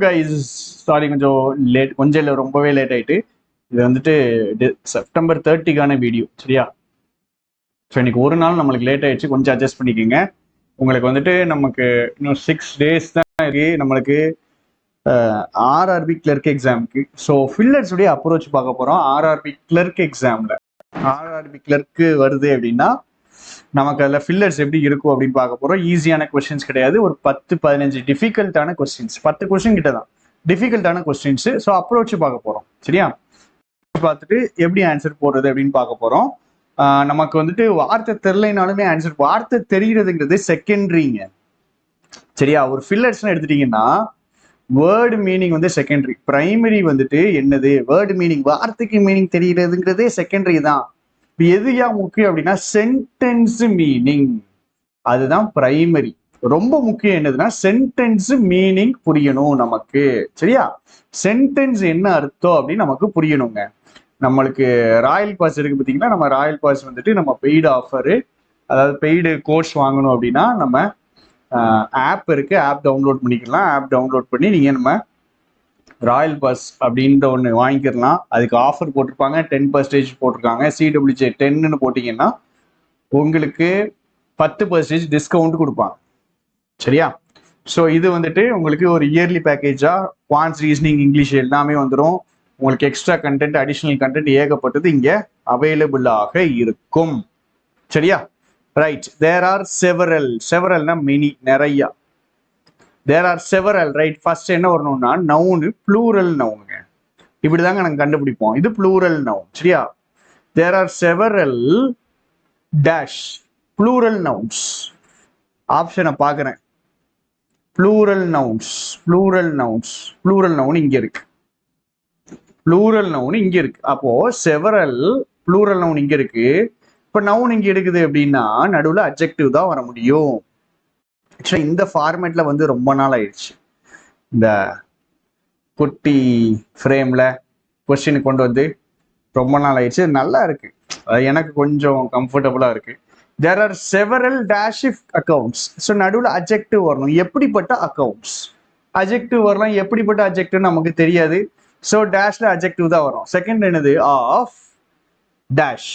Guys, sorry கொஞ்சம் இல்லை, ரொம்பவே லேட் ஆயிட்டு. இது வந்துட்டு செப்டம்பர் 30க்கான வீடியோ, சரியா? ஸோ இன்னைக்கு ஒரு நாள் நம்மளுக்கு லேட் ஆயிடுச்சு, கொஞ்சம் அட்ஜஸ்ட் பண்ணிக்கோங்க. உங்களுக்கு வந்துட்டு நமக்கு இன்னும் 6 days தான் இருக்கு நம்மளுக்கு ஆர்ஆர்பி கிளர்க் எக்ஸாமுக்கு. ஸோ ஃபில்லர்ஸ் உடைய அப்ரோச் பார்க்க போகிறோம். ஆர்ஆர்பி கிளர்க் எக்ஸாமில் ஆர்ஆர்பி கிளர்க்கு வருது அப்படின்னா நமக்கு அதில் ஃபில்லர்ஸ் எப்படி இருக்கும் அப்படின்னு பார்க்க போகிறோம். ஈஸியான கொஸ்டின்ஸ் கிடையாது, ஒரு 10-15 டிஃபிகல்ட்டான கொஸ்டின்ஸ், 10 கொஸ்டின் கிட்ட தான் டிஃபிகல்ட்டான கொஸ்டின்ஸ். ஸோ அப்ரோச் பார்க்க போகிறோம், சரியா? பார்த்துட்டு எப்படி ஆன்சர் போடுறது அப்படின்னு பார்க்க போகிறோம். நமக்கு வந்துட்டு வார்த்தை தெரிலைனாலுமே ஆன்சர், வார்த்தை தெரிகிறதுங்கிறது செகண்டரிங்க, சரியா? ஒரு ஃபில்லர்ஸ்னு எடுத்துட்டீங்கன்னா வேர்டு மீனிங் வந்து செகண்டரி, பிரைமரி வந்துட்டு என்னது வேர்டு மீனிங், வார்த்தைக்கு மீனிங் தெரிகிறதுங்கிறதே செகண்டரி தான். எதுயா முக்கியம் அப்படின்னா சென்டென்ஸ் மீனிங், அதுதான் பிரைமரி. ரொம்ப முக்கியம் என்னதுன்னா சென்டென்ஸ் மீனிங் புரியணும் நமக்கு, சரியா? சென்டென்ஸ் என்ன அர்த்தம் அப்படின்னு நமக்கு புரியணுங்க. நம்மளுக்கு ராயல் பாஸ் இருக்கு பார்த்தீங்கன்னா, நம்ம ராயல் பாஸ் வந்துட்டு நம்ம பெய்டு ஆஃபரு, அதாவது பெய்டு கோர்ஸ் வாங்கணும் அப்படின்னா நம்ம ஆப் இருக்கு, ஆப் டவுன்லோட் பண்ணிக்கலாம். ஆப் டவுன்லோட் பண்ணி நீங்கள் நம்ம ராயல் பாஸ் அப்படின்ற ஒன்று வாங்கிக்கலாம். அதுக்கு ஆஃபர் போட்டிருப்பாங்க, 10% போட்டிருக்காங்க. CWJ 10ன்னு போட்டிங்கன்னா உங்களுக்கு 10% டிஸ்கவுண்ட் கொடுப்பாங்க, சரியா? ஸோ இது வந்துட்டு உங்களுக்கு ஒரு இயர்லி பேக்கேஜாக குவான்ஸ், ரீசனிங், இங்கிலீஷ் எல்லாமே வந்துடும். உங்களுக்கு எக்ஸ்ட்ரா கண்டென்ட், அடிஷ்னல் கண்டென்ட் ஏகப்பட்டது இங்கே அவைலபிளாக இருக்கும், சரியா? ரைட். தேர் ஆர் செவரல்னா மெனி, நிறையா. There are several, right. First என்ன வரணும்னா நவுனு, ப்ளூரல் நவுனுங்க. இப்படிதாங்க நாங்கள் கண்டுபிடிப்போம், இது ப்ளூரல் நவுன், சரியா? There are several dash plural nouns. ஆப்ஷனை பார்க்குறேன். Plural nouns, plural nouns, plural noun இங்கே இருக்கு, ப்ளூரல் நவுன் இங்க இருக்கு. அப்போ செவரல் ப்ளூரல் நவுன் இங்க இருக்கு. இப்போ நவுன் இங்க இருக்குது அப்படின்னா நடுவில் அட்ஜெக்டிவ் தான் வர முடியும். ஆக்சுவலா இந்த ஃபார்மேட்ல வந்து ரொம்ப நாள் ஆயிடுச்சு. இந்த குட்டி ஃப்ரேம்ல கொஸ்டின் கொண்டு வந்து ரொம்ப நாள் ஆயிடுச்சு. நல்லா இருக்கு, எனக்கு கொஞ்சம் கம்ஃபர்டபுளா இருக்கு. There are several dash accounts. So நடுவில் அட்ஜெக்டிவ் வரணும். எப்படிப்பட்ட அக்கௌண்ட்ஸ், அட்ஜெக்டிவ் வரலாம். எப்படிப்பட்ட அட்ஜெக்டிவ் நமக்கு தெரியாது. ஸோ டேஷ்ல அட்ஜெக்டிவ் தான் வரும். செகண்ட் என்னது ஆஃப் டேஷ்,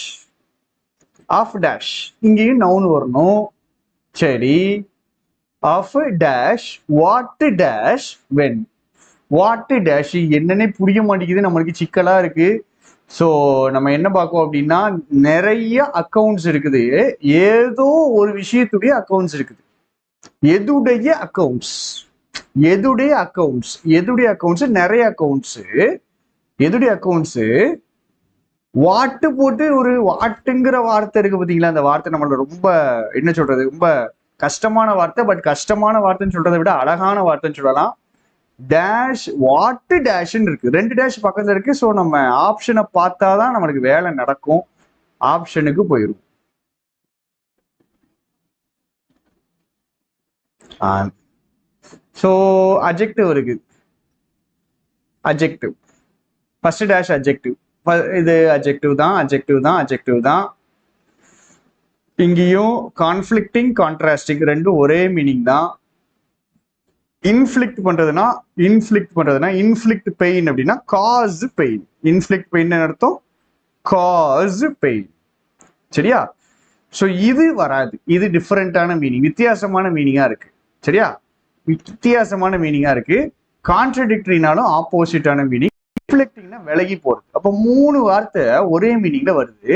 ஆஃப் டேஷ், இங்கேயும் நவுன் வரணும், சரி? Of dash what dash when, what dash என்னன்னே புரிய மாட்டேங்குது, நம்மளுக்கு சிக்கலா இருக்கு. ஸோ நம்ம என்ன பார்ப்போம் அப்படின்னா நிறைய அக்கௌண்ட்ஸ் இருக்குது, ஏதோ ஒரு விஷயத்துடைய அக்கௌண்ட்ஸ் இருக்குது. எதுடைய அக்கௌண்ட்ஸ், எதுடைய அக்கௌண்ட்ஸ், எதுடைய அக்கௌண்ட்ஸ், நிறைய அக்கௌண்ட்ஸ், எதுடைய அக்கௌண்ட்ஸ். வாட்டு போட்டு ஒரு வாட்டுங்கிற வார்த்தை இருக்கு பார்த்தீங்களா, அந்த வார்த்தை நம்மளோட ரொம்ப என்ன சொல்றது, ரொம்ப கஷ்டமான வார்த்தை. பட் கஷ்டமான வார்த்தைன்னு சொல்றதை விட அழகான வார்த்தைன்னு சொல்லலாம். டேஷ் வாட்டு டேஷ்ன்னு இருக்கு, 2 டேஷ் பக்கத்துல இருக்கு. ஸோ நம்ம ஆப்ஷனை பார்த்தாதான் நம்மளுக்கு வேலை நடக்கும். ஆப்ஷனுக்கு போயிடும். ஸோ அட்ஜெக்டிவ் இருக்கு, அட்ஜெக்டிவ் ஃபர்ஸ்ட் டேஷ் அட்ஜெக்டிவ், இது அட்ஜெக்டிவ் தான், அட்ஜெக்டிவ் தான், அட்ஜெக்டிவ் தான். இங்கேயும் கான்ஃப்ளிக்டிங், கான்ட்ராஸ்டிங் ரெண்டும் ஒரே மீனிங் தான். இன்ஃப்ளிக்ட் பண்றதுன்னா, இன்ஃப்ளிக்ட் பெயின் அப்படின்னா காஸ் பெயின். இன்ஃப்ளிக்ட் பெயின் அர்த்தம் காஸ் பெயின், சரியா? ஸோ இது வராது, இது டிஃபரெண்டான மீனிங், வித்தியாசமான மீனிங்கா இருக்கு, சரியா? வித்தியாசமான மீனிங்கா இருக்கு. கான்ட்ரடிக்டரினாலும் ஆப்போசிட்டான மீனிங். ரிஃப்ளெக்டிங்னா விலகி போறது. அப்போ 3 வார்த்தை ஒரே மீனிங்ல வருது,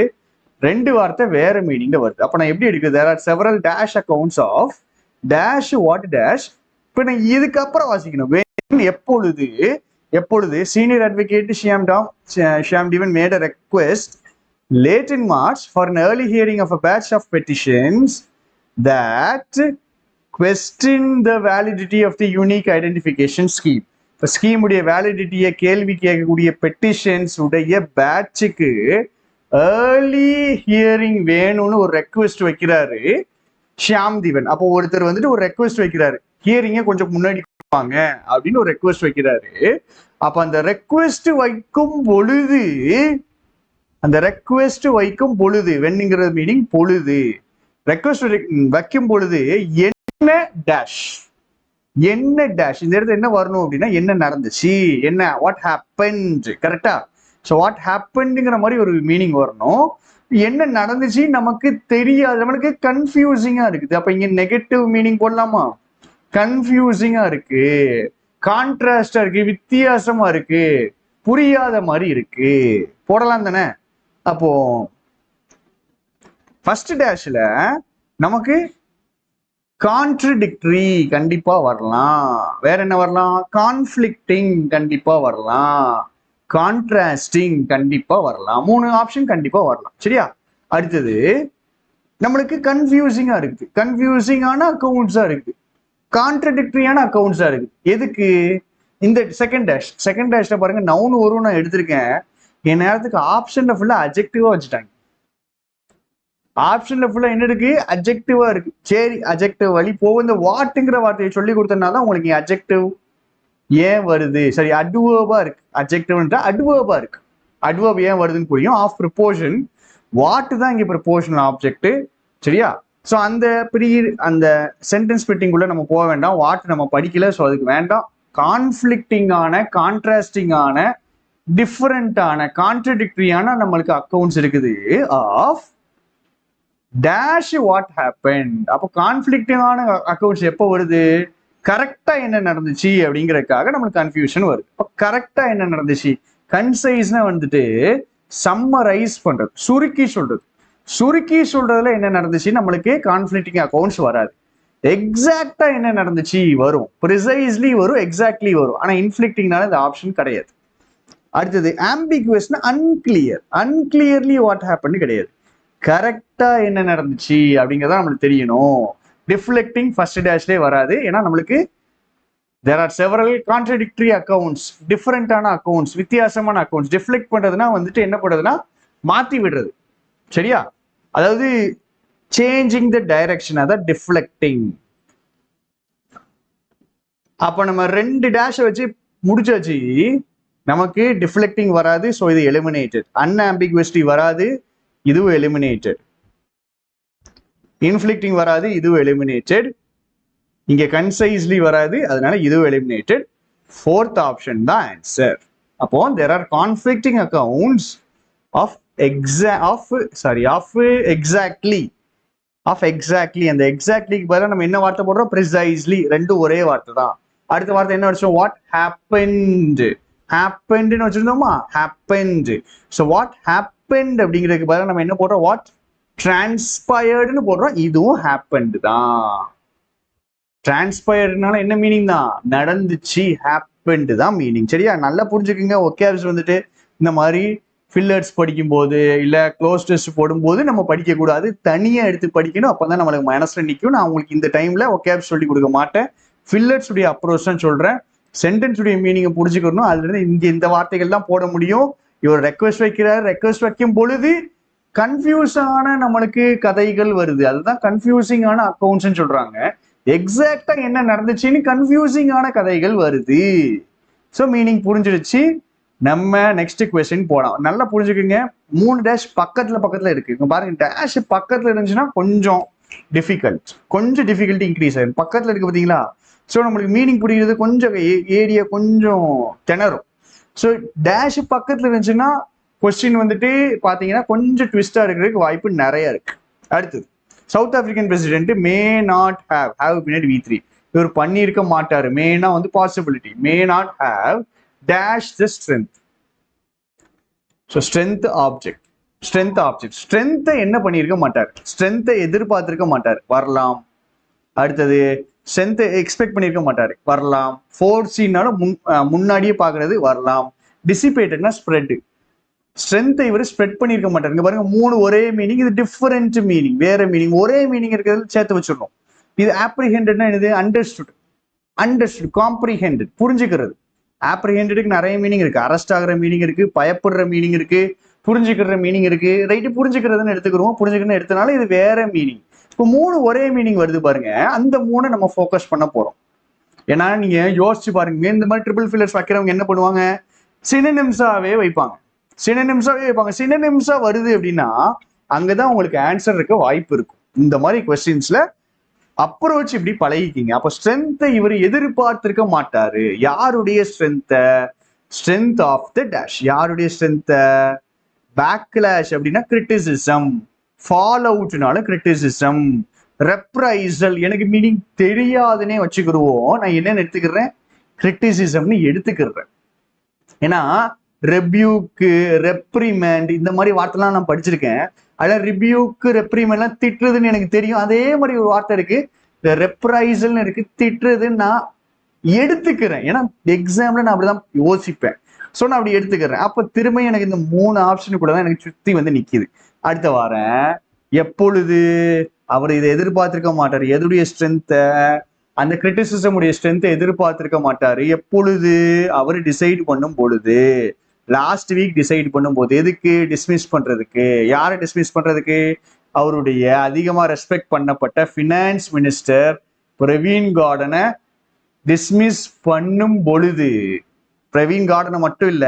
2 வார்த்தை வேற மீனிங்ல வருது. அப்ப நான் எப்படி எடுக்குது? There are several dash accounts of dash what dash. இப்போ நான் இதுக்கப்புறம் வாசிக்கணும். எப்பொழுது, எப்பொழுது senior advocate Shyam Divan made a request late in March for an early hearing of a batch of petitions that question the validity of the unique identification scheme. இப்போ scheme உடைய வேலிடிட்டியை கேள்வி கேட்கக்கூடிய பெட்டிஷன்ஸ் உடைய பேட்சுக்கு ஏர்லி ஹியரிங் வேணும்னு ஒரு ரெக்வெஸ்ட் வைக்கிறாரு ஷியாம் திவன். அப்போ ஒருத்தர் வந்துட்டு ஒரு ரெக்வெஸ்ட் வைக்கிறாரு, ஹியரிங்கை கொஞ்சம் முன்னாடி கொடுப்பாங்க அப்படின்னு ஒரு ரெக்வெஸ்ட் வைக்கிறாரு. அப்ப அந்த ரெக்வெஸ்ட் வைக்கும் பொழுது, அந்த ரெக்வெஸ்ட் வைக்கும் பொழுது, வென்னுங்கிறது மீனிங் பொழுது, ரெக்வெஸ்ட் வைக்கும் பொழுது என்ன டேஷ், என்ன டேஷ் இந்த இடத்துல என்ன வரணும் அப்படின்னா என்ன நடந்துச்சு, என்ன வாட் ஹேப்பன்ட், கரெக்டா? ஸோ வாட் ஹேப்பன்ங்கிற மாதிரி ஒரு மீனிங் வரணும். என்ன நடந்துச்சு நமக்கு தெரியாது, நம்மளுக்கு கன்ஃபியூசிங்கா இருக்குது. அப்ப இங்க நெகட்டிவ் மீனிங் போடலாமா? கன்ஃபியூசிங்கா இருக்கு, கான்ட்ராஸ்டா இருக்கு, வித்தியாசமா இருக்கு, புரியாத மாதிரி இருக்கு, போடலாம் தானே? அப்போ ஃபர்ஸ்ட் டேஷ்ல நமக்கு கான்ட்ரடிக்டரி கண்டிப்பா வரலாம். வேற என்ன வரலாம்? கான்ஃபிளிக்டிங் கண்டிப்பா வரலாம், கான்ட்ராஸ்டிங் கண்டிப்பா வரலாம். 3 ஆப்ஷன் கண்டிப்பா வரலாம். சரியா? அடுத்தது நம்மளுக்கு கன்ஃபியூசிங்கா இருக்குது, கன்ஃபியூசிங்கான அக்கௌண்ட்ஸா இருக்குது, கான்ட்ரடிக்டரியான அக்கௌண்ட்ஸா இருக்குது. எதுக்கு? இந்த செகண்ட் டேஷ்ல பாருங்க நவுன் வரும் நான் எடுத்திருக்கேன். என் நேரத்துக்கு ஆப்ஷன்ல ஃபுல்லா அட்ஜெக்டிவா வச்சுட்டாங்க. ஆப்ஷன்ல ஃபுல்லா என்ன இருக்கு? அட்ஜெக்டிவா இருக்கு. சரி, அட்ஜெக்டிவ் வழி போகும். இந்த வாட்டுங்கிற வார்த்தையை சொல்லி கொடுத்தனால உங்களுக்கு அட்ஜெக்டிவ் ஏன் வருது. சரி, அட்வர்பா இருக்கு. அட்ஜெக்டிவ்ன்றா அட்வர்பா இருக்கு. அட்வர்ப் ஏன் வருதுன்னு புரியும். ஆஃப் ப்ரிப்போஷன், வாட் தான் இங்க ப்ரிப்போஷனல் ஆப்ஜெக்ட். சரியா? ஸோ அந்த சென்டென்ஸ் ஃபிட்டிங்குள்ள நம்ம போக வேண்டாம். வாட் நம்ம படிக்கல, ஸோ அதுக்கு வேண்டாம். கான்ஃபிளிக்டிங்கான, கான்ட்ராஸ்டிங்கான, டிஃபரெண்டான, கான்ட்ரடிக்டரியான நம்மளுக்கு அக்கௌண்ட்ஸ் இருக்குது ஆஃப் டேஷ் வாட் ஹேப்பன். அப்போ கான்ஃபிளிக்டிங்கான அக்கௌண்ட்ஸ் எப்போ வருது? கரெக்டா என்ன நடந்துச்சு அப்படிங்கறதுக்காக நம்மளுக்கு கன்ஃபியூஷன் வருது. இப்போ கரெக்டா என்ன நடந்துச்சு, கன்சைஸ்னா வந்துட்டு சம்மரைஸ் பண்றது, சுருக்கி சொல்றது. சுருக்கி சொல்றதுல என்ன நடந்துச்சு நம்மளுக்கு கான்ஃபிளிக்டிங் அக்கௌண்ட்ஸ் வராது. எக்ஸாக்டா என்ன நடந்துச்சு வரும், ப்ரிசைஸ்லி வரும், எக்ஸாக்ட்லி வரும். ஆனா இன்ஃபிளிக்டிங்னால இந்த ஆப்ஷன் கிடையாது. அடுத்தது ஆம்பிகுவஸ்னா அன்கிளியர், அன்கிளியர்லி வாட் ஹேப்பன் கிடையாது. கரெக்டா என்ன நடந்துச்சு அப்படிங்கிறத நம்மளுக்கு தெரியணும். டிஃப்ளெக்டிங் ஃபர்ஸ்ட் டேஷ்லேயே வராது. ஏன்னா நம்மளுக்கு there are several contradictory accounts, டிஃபரெண்டான அக்கௌண்ட்ஸ், வித்தியாசமான அக்கௌண்ட்ஸ். டிஃப்ளெக்ட் பண்றதுன்னா வந்துட்டு என்ன பண்றதுன்னா மாத்தி விடுறது. சரியா? அதாவது சேஞ்சிங் த டைரக்ஷன், அதான் டிஃப்ளெக்டிங். அப்ப நம்ம 2 டேஷ் வச்சு முடிச்சாச்சு. நமக்கு டிஃப்ளெக்டிங் வராது, ஸோ இது எலிமினேட்டட். அன்ஆம்பிகுவஸ்டி வராது, இதுவும் எலிமினேட்டட். இன்ஃபிளிக்டிங் வராது, இதுவும் எலிமினேட்டட். இங்க கன்சைஸ்லி வராது, அதனால இதுவும் எலிமினேட்டட். 4th ஆப்ஷன் தான் ஆன்சர். அப்போ there are conflicting accounts of exactly. அந்த எக்ஸாக்ட்லிக்கு பதிலாக நம்ம என்ன வார்த்தை போடுறோம்? ப்ரிசைஸ்லி. ரெண்டும் ஒரே வார்த்தை தான். அடுத்த வார்த்தை என்ன வச்சோம்? What happened. ஹேப்பன்ட்னு வச்சிருந்தோமா? ஹேப்பன்ட். ஸோ வாட் ஹேப்பன்ட் அப்படிங்கிறதுக்கு பதிலாக நம்ம என்ன போடுறோம்? வாட் டிரான்ஸ்பயர்டுன்னு போடுறோம். இதுவும் ஹேப்பன்ட் தான். டிரான்ஸ்பயர்டுனால என்ன மீனிங் தான்? நடந்துச்சு. ஹேப்பன்ட் தான் மீனிங். சரியா? நல்லா புரிஞ்சுக்குங்க. ஒகேப்ஸ் வந்துட்டு இந்த மாதிரி ஃபில்லர்ஸ் படிக்கும் போது இல்ல க்ளோஸ் டெஸ்ட் போடும்போது நம்ம படிக்க கூடாது, தனியா எடுத்து படிக்கணும். அப்பதான் நம்மளுக்கு மனசுல நிற்கும். நான் உங்களுக்கு இந்த டைம்ல ஒகேப்ஸ் சொல்லி கொடுக்க மாட்டேன். ஃபில்லர்ஸ் உடைய அப்ரோச் தான் சொல்றேன். சென்டென்ஸ் உடைய மீனிங்கை புரிஞ்சுக்கணும். அதுல இருந்து இங்க இந்த வார்த்தைகள் தான் போட முடியும். இவர் ரெக்வஸ்ட் வைக்கிறார். ரெக்வஸ்ட் வைக்கும் பொழுது கன்ஃபியூஸான நம்மளுக்கு கதைகள் வருது. அதுதான் கன்ஃபியூசிங்கான அக்கௌண்ட்ஸ் சொல்றாங்க. எக்ஸாக்டா என்ன நடந்துச்சுன்னு கன்ஃபியூசிங்கான கதைகள் வருது. ஸோ மீனிங் புரிஞ்சிடுச்சு. நம்ம நெக்ஸ்ட் கொஸ்டின் போலாம். நல்லா புரிஞ்சுக்குங்க. 3 டேஷ் பக்கத்துல இருக்கு. இங்க பாருங்க, டேஷ் பக்கத்துல இருந்துச்சுன்னா கொஞ்சம் டிஃபிகல்ட்டி இன்க்ரீஸ் ஆகும். பக்கத்துல இருக்கு பாத்தீங்களா? ஸோ நம்மளுக்கு மீனிங் புரியுறது கொஞ்சம் ஏரியா கொஞ்சம் திணறும். ஸோ டேஷ் பக்கத்துல இருந்துச்சுன்னா கொஸ்டின் வந்துட்டு பாத்தீங்கன்னா கொஞ்சம் ட்விஸ்டா இருக்கிறதுக்கு வாய்ப்பு நிறைய இருக்கு. அடுத்தது, south African president may not have பின்னாடி V3. இவர் பண்ணியிருக்க மாட்டாரு. மேனா வந்து possibility. May not have dash the strength. So ஸ்ட்ரென்த்தை என்ன பண்ணியிருக்க மாட்டார்? ஸ்ட்ரென்த்தை எதிர்பார்த்திருக்க மாட்டார், வரலாம். அடுத்தது, ஸ்ட்ரென்த்தை எக்ஸ்பெக்ட் பண்ணியிருக்க மாட்டார், வரலாம். ஃபோர்ஸினாலும் முன்னாடியே பார்க்கறது, வரலாம். டிசிபேட்டட்னா ஸ்ப்ரெட். ஸ்ட்ரென்த்தை இவர் ஸ்ப்ரெட் பண்ணியிருக்க மாட்டார். இங்க பாருங்க, 3 ஒரே மீனிங், இது டிஃபரெண்ட் மீனிங், வேற மீனிங். ஒரே மீனிங் இருக்கிறது சேர்த்து வச்சிடணும். இது ஆப்ரிஹெண்டட்னா என்னது? அண்டர்ஸ்டுட், காம்ப்ரிஹெண்டட், புரிஞ்சுக்கிறது. ஆப்ரிஹெண்டடுக்கு நிறைய மீனிங் இருக்கு. அரெஸ்ட் ஆகிற மீனிங் இருக்கு, பயப்படுற மீனிங் இருக்கு, புரிஞ்சுக்கிற மீனிங் இருக்கு. ரைட்டு, புரிஞ்சுக்கிறதுன்னு எடுத்துக்கிறோம். புரிஞ்சுக்கிறதுன்னு எடுத்தனால இது வேற மீனிங். இப்போ 3 ஒரே மீனிங் வருது பாருங்க. அந்த 3 நம்ம ஃபோக்கஸ் பண்ண போறோம். ஏன்னா நீங்க யோசிச்சு பாருங்க, இந்த மாதிரி ட்ரிபிள் ஃபில்லர்ஸ் வைக்கிறவங்க என்ன பண்ணுவாங்க? சினோனிம்ஸாவே வைப்பாங்க. சினோனிம்ஸா வருது அப்படின்னா அங்கதான் உங்களுக்கு ஆன்சர் இருக்க வாய்ப்பு இருக்கும். இந்த மாதிரி கொஸ்டின்ஸ்ல அப்ரோச் இப்படி பழகிக்கிங்க. அப்போ ஸ்ட்ரென்த்தை இவர் எதிர்பார்த்திருக்க மாட்டாரு. யாருடைய ஸ்ட்ரென்த் ஆஃப் த டேஷ். யாருடைய ஸ்ட்ரென்த்? பேக்லாஷ் அப்படின்னா கிரிட்டிசிசம், ஃபால் அவுட்னால கிரிட்டிசிசம், ரெப்ரைசல் எனக்கு மீனிங் தெரியாதுன்னே வச்சுக்கிடுவோம். நான் என்னன்னு எடுத்துக்கிறேன்? கிரிட்டிசிசம்னு எடுத்துக்கிறேன். ஏன்னா ரெபியூக்கு, ரெப்ரிமெண்ட் இந்த மாதிரி வார்த்தைலாம் நான் படிச்சிருக்கேன். அதில் ரிபியூக்கு, ரெப்ரிமெண்ட்லாம் திட்டுறதுன்னு எனக்கு தெரியும். அதே மாதிரி ஒரு வார்த்தை இருக்கு, ரெப்ரைசல்னு இருக்கு, திட்டுறதுன்னு நான் எடுத்துக்கிறேன். ஏன்னா எக்ஸாம்ல நான் அப்படிதான் யோசிப்பேன். ஸோ நான் அப்படி எடுத்துக்கிறேன். அப்போ திரும்ப எனக்கு இந்த 3 ஆப்ஷன் கூட தான் எனக்கு சுற்றி வந்து நிற்கிது. அடுத்த வாரம் எப்பொழுது அவர் இதை எதிர்பார்த்திருக்க மாட்டார். எதுடைய ஸ்ட்ரென்த்தை? அந்த கிரிட்டிசிசம் உடைய ஸ்ட்ரென்த்தை எதிர்பார்த்திருக்க மாட்டாரு. எப்பொழுது? அவர் டிசைட் பண்ணும் பொழுது. லாஸ்ட் வீக் டிசைட் பண்ணும்போது. எதுக்கு? டிஸ்மிஸ் பண்றதுக்கு. யாரை டிஸ்மிஸ் பண்றதுக்கு? அவருடைய அதிகமா ரெஸ்பெக்ட் பண்ணப்பட்ட ஃபினான்ஸ் மினிஸ்டர் பிரவீன் கார்டனை டிஸ்மிஸ் பண்ணும் பொழுது. பிரவீன் கார்டனை மட்டும் இல்ல,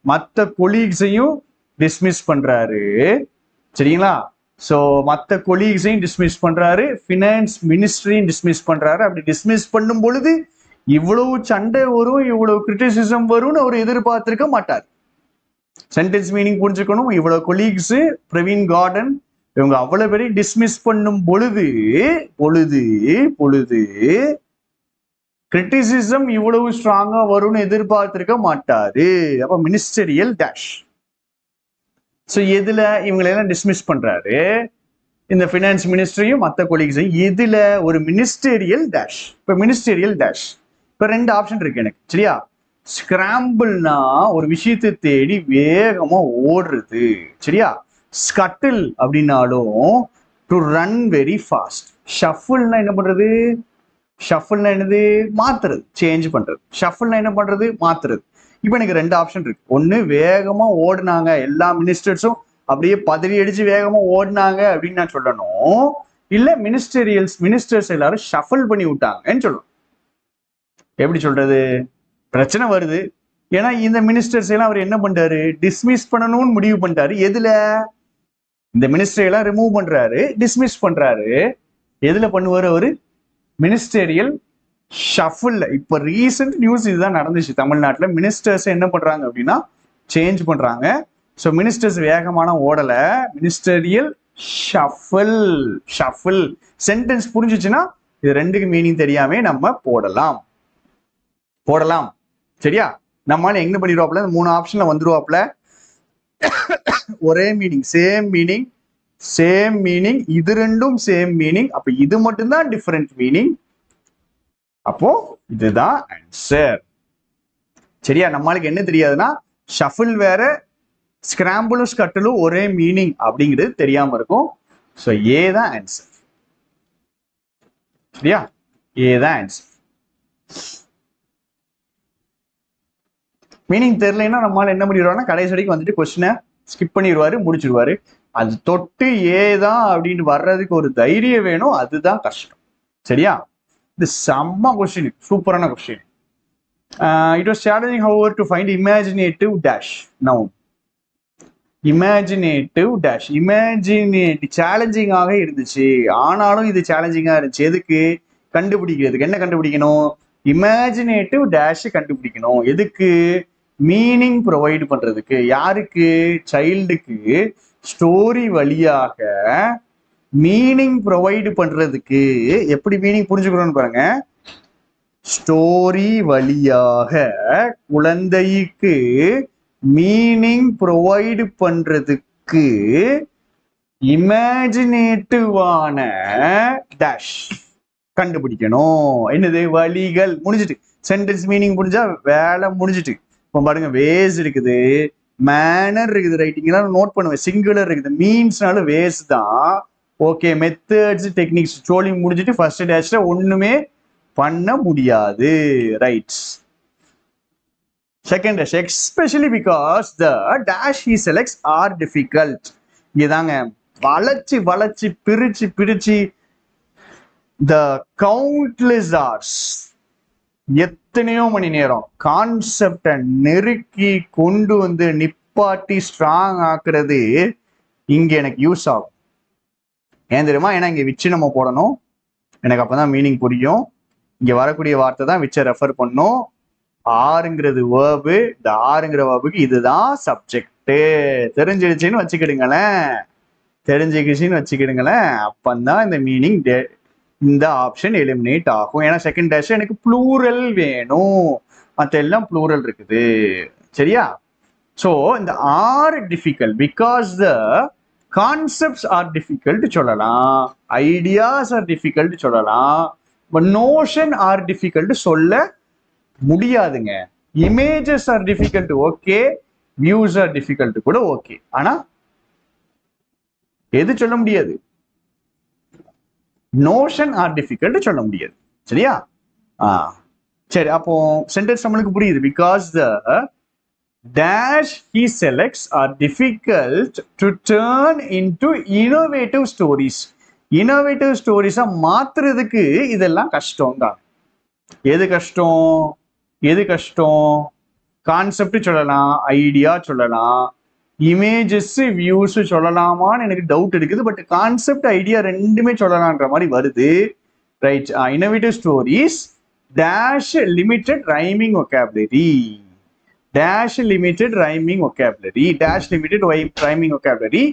மற்ற கொலீக்ஸையும் டிஸ்மிஸ் பண்றாரு. சரிங்களா? ஸோ மற்ற கொலீக்ஸையும் டிஸ்மிஸ் பண்றாரு, ஃபினான்ஸ் மினிஸ்டரையும் டிஸ்மிஸ் பண்றாரு. அப்படி டிஸ்மிஸ் பண்ணும் பொழுது இவ்வளவு சண்டை வரும், இவ்வளவு கிரிட்டிசிசம் வரும்னு அவர் எதிர்பார்த்திருக்க மாட்டார். சென்டென்ஸ் மீனிங் புரிஞ்சுக்கணும். இவ்வளவு கொலீக்ஸ், பிரவீன் கார்டன் இவங்க அவ்வளவு பேரையும் டிஸ்மிஸ் பண்ணும் பொழுது கிரிட்டிசிசம் இவ்வளவு ஸ்ட்ராங்கா வரும்னு எதிர்பார்த்திருக்க மாட்டாரு. அப்ப மினிஸ்டரியல் டேஷ். ஸோ எதுல இவங்களெல்லாம் டிஸ்மிஸ் பண்றாரு? இந்த ஃபினான்ஸ் மினிஸ்டரையும் மற்ற கொலீக்ஸையும். எதுல? ஒரு மினிஸ்டரியல் டேஷ். இப்போ மினிஸ்டரியல் டேஷ் இப்போ 2 ஆப்ஷன் இருக்கு எனக்கு. சரியா? ஸ்கிராம்பிள்னா ஒரு விஷயத்தை தேடி வேகமா ஓடுறது. சரியா? ஸ்கட்டில் அப்படின்னாலும் டு ரன் வெரி ஃபாஸ்ட். ஷஃபிள்னா என்ன பண்றது? ஷஃபிள்னா என்னது? மாத்துறது, சேஞ்ச் பண்றது. ஷஃபிள்னா என்ன பண்றது? மாத்துறது. இப்போ எனக்கு 2 ஆப்ஷன் இருக்கு. ஒன்று வேகமா ஓடினாங்க, எல்லா மினிஸ்டர்ஸும் அப்படியே பதறி அடிச்சு வேகமா ஓடினாங்க அப்படின்னு நான் சொல்லணும். இல்ல மினிஸ்டர்ஸ் எல்லாரும் ஷஃபிள் பண்ணி விட்டாங்கன்னு சொல்லணும். எப்படி சொல்றது? பிரச்சனை வருது. ஏன்னா இந்த மினிஸ்டர்ஸ் எல்லாம் அவர் என்ன பண்றாரு? டிஸ்மிஸ் பண்ணணும்னு முடிவு பண்ணிட்டாரு. எதுல? இந்த மினிஸ்டர் எல்லாம் ரிமூவ் பண்றாரு, டிஸ்மிஸ் பண்றாரு. எதுல பண்ணுவாரு அவரு? Ministerial shuffle. இப்ப ரீசெண்ட் நியூஸ் இதுதான் நடந்துச்சு. தமிழ்நாட்டில் மினிஸ்டர்ஸ் என்ன பண்றாங்க அப்படின்னா சேஞ்ச் பண்றாங்க. ஸோ மினிஸ்டர்ஸ் வேகமான ஓடல, மினிஸ்டரியல் ஷஃபிள். சென்டென்ஸ் புரிஞ்சிச்சுன்னா இது 2க்கு மீனிங் தெரியாம நம்ம போடலாம். சரியா? நம்மளால எங்க பண்ணிடுவாப்ல? 3 ஆப்ஷன்ல வந்துருவாப்ல. ஒரே மீனிங், சேம் மீனிங். இது 2ம் சேம் மீனிங். அப்ப இது மட்டும்தான் டிஃபரெண்ட் மீனிங். அப்போ இதுதான் ஆன்சர். சரியா? நம்மளுக்கு என்ன தெரியாதுன்னா ஷஃபிள் வேற, ஸ்கிராம்பிளும் ஸ்கட்டிலும் ஒரே மீனிங் அப்படிங்கிறது தெரியாம இருக்கும். ஸோ ஏ தான் ஆன்சர். சரியா? ஏ தான் ஆன்சர். மீனிங் தெரியலன்னா நம்மளால என்ன பண்ணிடுவாருன்னா கடைசி வரைக்கும் வந்துட்டு கொஸ்டினை ஸ்கிப் பண்ணிடுவாரு, முடிச்சிடுவாரு. அது தொட்டு ஏ தான் அப்படின்னு வர்றதுக்கு ஒரு தைரியம் வேணும். அதுதான் கஷ்டம். சரியா? இது செம்ம கொஸ்டின், சூப்பரான question. It was challenging, however, to find imaginative dash noun. Imaginative challenging ஆக இருந்துச்சு. ஆனாலும் இது சேலஞ்சிங்கா இருந்துச்சு. எதுக்கு? கண்டுபிடிக்கிறதுக்கு. என்ன கண்டுபிடிக்கணும்? இமேஜினேட்டிவ் டேஷ் கண்டுபிடிக்கணும். எதுக்கு? மீனிங் ப்ரொவைட் பண்றதுக்கு. யாருக்கு? சைல்டுக்கு ஸ்டோரி வழியாக மீனிங் ப்ரொவைடு பண்றதுக்கு. எப்படி மீனிங் புரிஞ்சுக்கணும்னு பாருங்க. ஸ்டோரி வழியாக குழந்தைக்கு மீனிங் ப்ரொவைடு பண்றதுக்கு இமேஜினேட்டிவான டேஷ் கண்டுபிடிக்கணும். என்னது? வழிகள். முடிஞ்சிட்டு. சென்டென்ஸ் மீனிங் முடிஞ்சா வேலை முடிஞ்சிட்டு. இப்போ பாருங்க, வேஸ் இருக்குது, மேனர் இருக்குது, ரைட்டிங் எல்லாம் நோட் பண்ணுவேன். சிங்குலர் இருக்குது, மீன்ஸ்னாலும் வேஸ் தான். ஓகே, மெத்தட்ஸ், டெக்னிக்ஸ் சோலிங் முடிஞ்சிட்டு ஃபர்ஸ்ட் டேஷ்ல ஒண்ணுமே பண்ண முடியாது. Right. Second dash, especially because the dash he selects are difficult. இதாங்க வளைச்சு பிரிச்சு த கவுண்ட்லெஸ் ஹார்ஸ், எத்தனையோ மணி நேரம் கான்செப்டை நெருக்கி கொண்டு வந்து நிப்பாட்டி ஸ்ட்ராங் ஆக்குறது இங்க எனக்கு யூஸ் ஆகும். ஏன் தெரியுமா? ஏன்னா இங்க விச்சு நம்ம போடணும், எனக்கு அப்பதான் மீனிங் புரியும். இங்க வரக்கூடிய வார்த்தை தான் விச்ச ரெஃபர் பண்ணும். ஆறுங்கிறது வேர்பு, இந்த ஆறுங்கிற வேர்புக்கு இதுதான் சப்ஜெக்ட். தெரிஞ்சிடுச்சுன்னு வச்சுக்கிடுங்களேன், தெரிஞ்சுக்கிச்சுன்னு வச்சுக்கிடுங்களேன். அப்பந்தான் இந்த மீனிங் இந்த ஆப்ஷன் எலிமினேட் ஆகும். ஏன்னா செகண்ட் டேஷ் எனக்கு ப்ளூரல் வேணும், மற்ற எல்லாம் ப்ளூரல் இருக்குது. சரியா? ஸோ இந்த are difficult because the concepts are difficult சொல்லலாம், ஐடியாஸ் ஆர் டிஃபிகல்ட் சொல்லலாம், நோஷன் ஆர் டிஃபிகல்ட் சொல்ல முடியாதுங்க. Images are difficult okay, views are difficult கூட ஓகே. ஆனா எது சொல்ல முடியாது? நோஷன் ஆர் டிஃபிகல்ட் சொல்ல முடியாது. சரியா? சரி, அப்போ சென்டென்ஸ் நம்மளுக்கு புரியுது. Because the dash he selects are difficult to turn into innovative stories. innovative stories மாத்துறதுக்கு இதெல்லாம் கஷ்டம் தான். எது கஷ்டம்? எது கஷ்டம்? கான்செப்ட் சொல்லலாம், ஐடியா சொல்லலாம், இமேஜஸ் வியூஸ் சொல்லலாமான்னு எனக்கு டவுட் இருக்குது. பட் கான்செப்ட் ஐடியா ரெண்டுமே சொல்லலான்ற மாதிரி வருது. Right. Innovative stories dash limited rhyming vocabulary, dash limited rhyming vocabulary, dash limited rhyming vocabulary,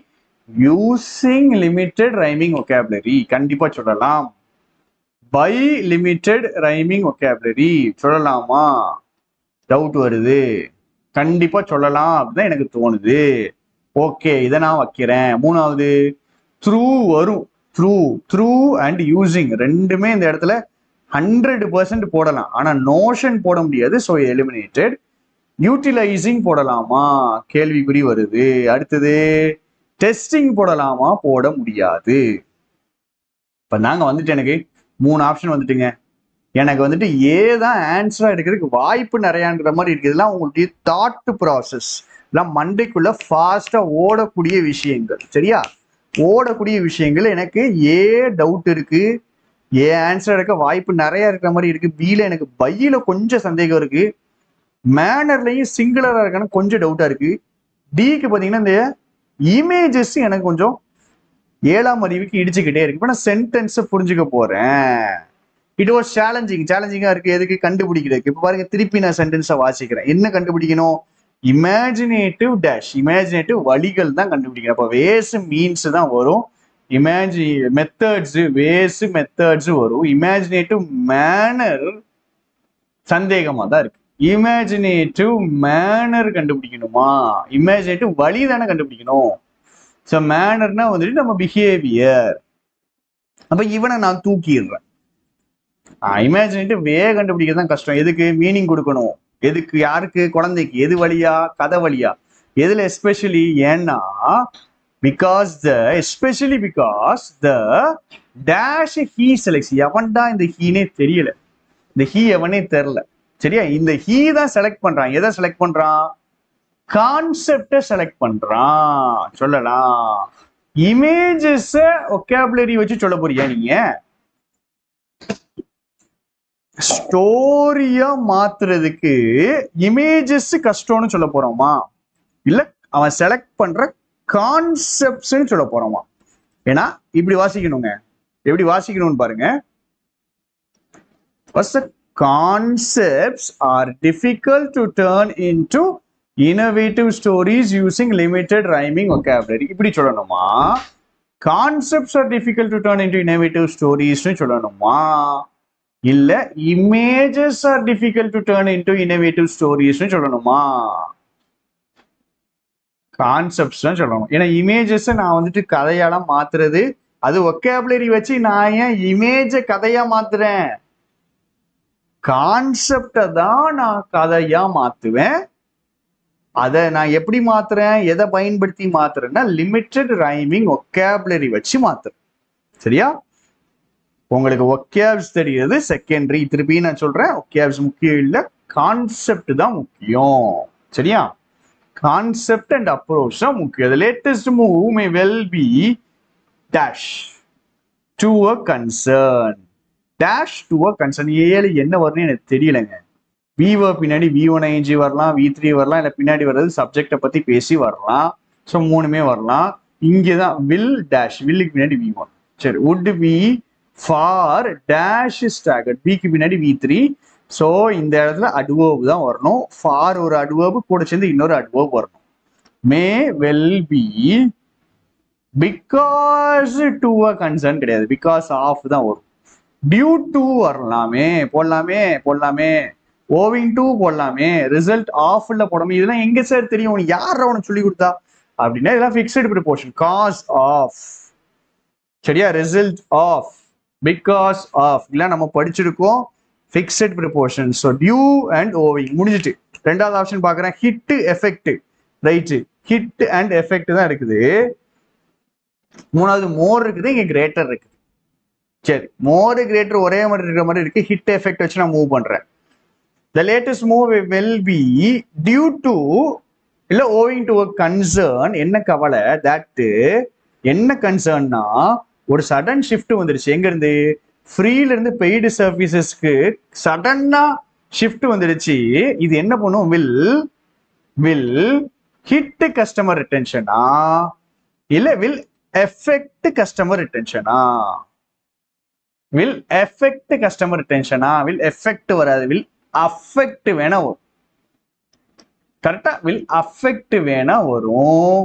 using limited rhyming vocabulary கண்டிப்பா சொல்லலாம். by limited rhyming vocabulary சொல்லலாமா? டவுட் வருது. கண்டிப்பா சொல்லலாம் அப்படிதான் எனக்கு தோணுது. ஓகே, இதை நான் வைக்கிறேன். மூணாவது த்ரூ வரும். த்ரூ அண்ட் யூசிங் ரெண்டுமே இந்த இடத்துல 100% போடலாம். ஆனா நோஷன் போட முடியாது. So eliminated. யூட்டிலைசிங் போடலாமா? கேள்விக்குறி வருது. அடுத்தது டெஸ்டிங் போடலாமா? போட முடியாது. இப்ப நாங்க வந்துட்டு எனக்கு 3 ஆப்ஷன் வந்துட்டுங்க. எனக்கு வந்துட்டு ஏதான் ஆன்சரா எடுக்கிறதுக்கு வாய்ப்பு நிறையான்ற மாதிரி இருக்குது. இதெல்லாம் உங்களுடைய தாட் ப்ராசஸ், எல்லாம் மண்டைக்குள்ள ஃபாஸ்டா ஓடக்கூடிய விஷயங்கள். சரியா? ஓடக்கூடிய விஷயங்கள். எனக்கு ஏ டவுட் இருக்கு, ஏ ஆன்சர் எடுக்க வாய்ப்பு நிறைய இருக்கிற மாதிரி இருக்கு. பில எனக்கு பையில கொஞ்சம் சந்தேகம் இருக்கு, மேனர்லையும் சிங்குலரா இருக்கான்னு கொஞ்சம் டவுட்டா இருக்கு. டிக்கு பாத்தீங்கன்னா இந்த இமேஜஸ் எனக்கு கொஞ்சம் 7ஆம் அறிவுக்கு இடிச்சுக்கிட்டே இருக்கு. இப்ப நான் சென்டென்ஸ் புரிஞ்சுக்க போறேன். இட் வாஸ் சேலஞ்சிங்கா இருக்கு. எதுக்கு? கண்டுபிடிக்கிறதுக்கு. இப்ப பாருங்க, திருப்பி நான் சென்டென்ஸை வாசிக்கிறேன். என்ன கண்டுபிடிக்கணும்? இமேஜினேட்டிவ் டேஷ், இமேஜினேட்டிவ் வழிகள் தான் கண்டுபிடிக்கணும். அப்ப வேஸ் மீன்ஸ் தான் வரும். மெத்தட்ஸ், வேஸ் மெத்தட்ஸ் வரும். இமேஜினேட்டிவ் மேனர் சந்தேகமா தான் இருக்கு. Imaginative manor கண்டுபிடிக்கணுமா? இமேஜினேட்டிவ் வழி தானே கண்டுபிடிக்கணும். ஸோ மேனர்னா வந்துட்டு நம்ம பிஹேவியர். அப்ப இவனை நான் தூக்கிடுறேன். இமேஜினேட்டிவ் வே கண்டுபிடிக்கிறது தான் கஷ்டம். எதுக்கு? மீனிங் கொடுக்கணும். எதுக்கு? யாருக்கு? குழந்தைக்கு. எது வழியா? கதை வழியா? எதுல எஸ்பெஷலி? ஏன்னா especially because the dash he selects. எவன்டா இந்த ஹீனே தெரியல, இந்த ஹீ எவனே தெரியல. சரியா? இந்த ஹீ தான் செலக்ட் பண்றான். எதை செலக்ட் பண்றான்? கான்செப்ட செலக்ட் பண்றான். சொல்லலாம். இமேஜஸ் ஒகாபுலரி வச்சு சொல்ல போறியா நீங்க? ஸ்டோரியா மாத்துறதுக்கு இமேஜஸ் கஷ்டம்னு சொல்ல போறோமா? இல்ல அவன் செலக்ட் பண்ற கான்செப்ட்ஸ் சொல்ல போறோமா? ஏன்னா இப்படி வாசிக்கணுங்க. எப்படி வாசிக்கணும்னு பாருங்க. Concepts are difficult to turn into innovative stories using limited rhyming vocabulary. இப்படி சொல்லணுமா? Concepts are difficult to turn into innovative stories சொல்லணுமா? இல்ல images are difficult to turn into innovative stories சொல்லணுமா? கான்செப்ட்ஸ் தான் சொல்லணும். ஏன்னா இமேஜஸ் நான் வந்துட்டு கதையால மாத்துறது, அது ஒகாபுலரி வச்சு நான் ஏன் இமேஜ கதையா மாத்துறேன்? கான்செப்டை தான் நான் கதையா மாத்துவேன். அதை நான் எப்படி மாத்துறேன்? எதை பயன்படுத்தி மாத்துறேன்னா லிமிட்டட் ரைமிங் ஒகாபுலரி வச்சு மாத்துறேன். சரியா? உங்களுக்கு ஒகாப்ஸ் தெரியுது செகண்டரி. திருப்பி நான் சொல்றேன், ஒகாப்ஸ் முக்கியம் இல்லை, கான்செப்ட் தான் முக்கியம். சரியா? கான்செப்ட் அண்ட் அப்ரோச் தான் முக்கியம். The latest move may well be dash to a concern. dash to a concern. ஏழு என்ன வரும்னு எனக்கு தெரியலங்க. V பின்னாடி V1ing வரலாம், V3 வரலாம், இல்லை பின்னாடி வர்றது சப்ஜெக்டை பத்தி பேசி வரலாம். ஸோ மூணுமே வரலாம். இங்கேதான் will dash, வில்லுக்கு பின்னாடி V1. சரி, would be for dash staggered, பிக்கு பின்னாடி V3. ஸோ இந்த இடத்துல அட்வர்ப் தான் வரணும். ஃபார் ஒரு அட்வர்ப் கூட சேர்ந்து இன்னொரு அட்வர்ப் வரணும். May well be because to a concern கிடையாது, பிகாஸ் ஆஃப் தான் வரும். டியூ டு வரலாமே, போடலாமே. ஓவிங் டு போடலாமே, ரிசல்ட் ஆஃப்ல போடாம. இதெல்லாம் எங்க சார் தெரியும், உனக்கு யார் அவனுக்கு சொல்லி கொடுத்தா அப்படின்னா இதெல்லாம் ஃபிக்ஸ்டு ப்ரிப்போர்ஷன். காஸ் ஆஃப், சரியா, ரிசல்ட் ஆஃப், பிகாஸ் ஆஃப் இல்ல நம்ம படிச்சிருக்கோம் fixed preposition. So due and owing முடிஞ்சிட்டு. ரெண்டாவது ஆப்ஷன் பார்க்குறேன், hit effect. Right, hit and effect தான் இருக்குது. மூணாவது மோர் இருக்குது, இங்க கிரேட்டர் இருக்குது. சரி, மோர் கிரேட்டர் ஒரே மாதிரி இருக்கிற மாதிரி இருக்கு. ஹிட் எஃபெக்ட் வச்சு நான் மூவ் பண்றேன். The latest move will be due to இல்ல owing to a concern. என்ன கவலை, that என்ன கன்சர்ன்னா ஒரு சடன் ஷிஃப்ட் வந்துருச்சு. எங்க இருந்து, ஃப்ரீல இருந்து பெய்டு சர்வீசஸ்க்கு சடனா ஷிஃப்ட் வந்துருச்சு. இது என்ன பண்ணும், வில் ஹிட் கஸ்டமர் ரிட்டென்ஷனா இல்ல வில் எஃபெக்ட் கஸ்டமர் ரிட்டென்ஷனா? வில் எஃபெக்ட் கஸ்டமர் ரிட்டென்ஷனா? வில் எஃபெக்ட் வராது, வில் அஃபெக்ட் வேணா வரும். கரெக்டா, வில் அஃபெக்ட் வேணா வரும்.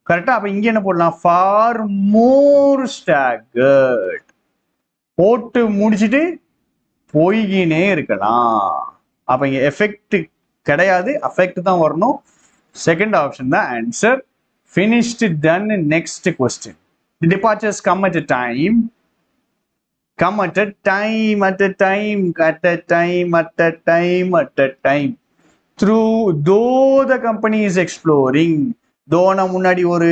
கரெக்டா. அப்ப இங்க என்ன போடலாம், ஃபார் மோர் ஸ்டாகர்ட் போட்டு முடிச்சுட்டு போய்கினே இருக்கலாம். அப்ப இங்க எஃபெக்ட் கிடையாது, அஃபெக்ட் தான் வரணும். செகண்ட் ஆப்ஷன் தான் answer. finished, done. Next question. The departures come at a time. Come at a time, at a time, at a time, at a time, at a time. Through, though the company is exploring. Though நான் முன்னாடி ஒரு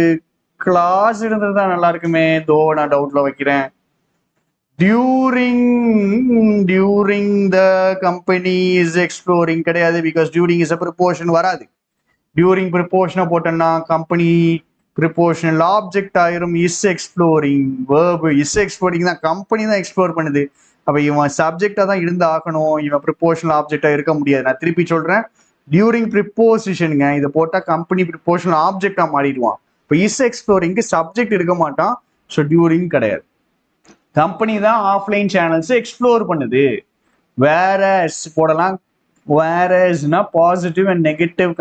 class இருந்தது தான் நல்லா இருக்குமே. though நான் டவுட்ல வைக்கிறேன். during the company is exploring கிடையாது, because during is a preposition வராது. during preposition போட்டோம்னா கம்பெனி prepositional object ஆயிரும். is exploring verb, is exploring தான், கம்பெனி தான் எக்ஸ்ப்ளோர் பண்ணுது. அப்ப இவன் சப்ஜெக்டா தான் இருந்து ஆகணும், இவன் prepositional ஆப்ஜெக்டா இருக்க முடியாது. நான் திருப்பி சொல்றேன், டியூரிங் ப்ரிப்போசிஷனுங்க, இதை போட்டா கம்பெனி ப்ரிப்போஷனல் ஆப்ஜெக்டா மாறிடுவான். இப்போ இஸ் எக்ஸ்ப்ளோரிங்க்கு சப்ஜெக்ட் இருக்க மாட்டான். ஸோ டியூரிங் கிடையாது. கம்பெனி தான் ஆஃப்லைன் சேனல்ஸ் எக்ஸ்ப்ளோர் பண்ணுது. வேரஸ் போடலாம். வேரஸ்னா பாசிட்டிவ் அண்ட் நெகட்டிவ்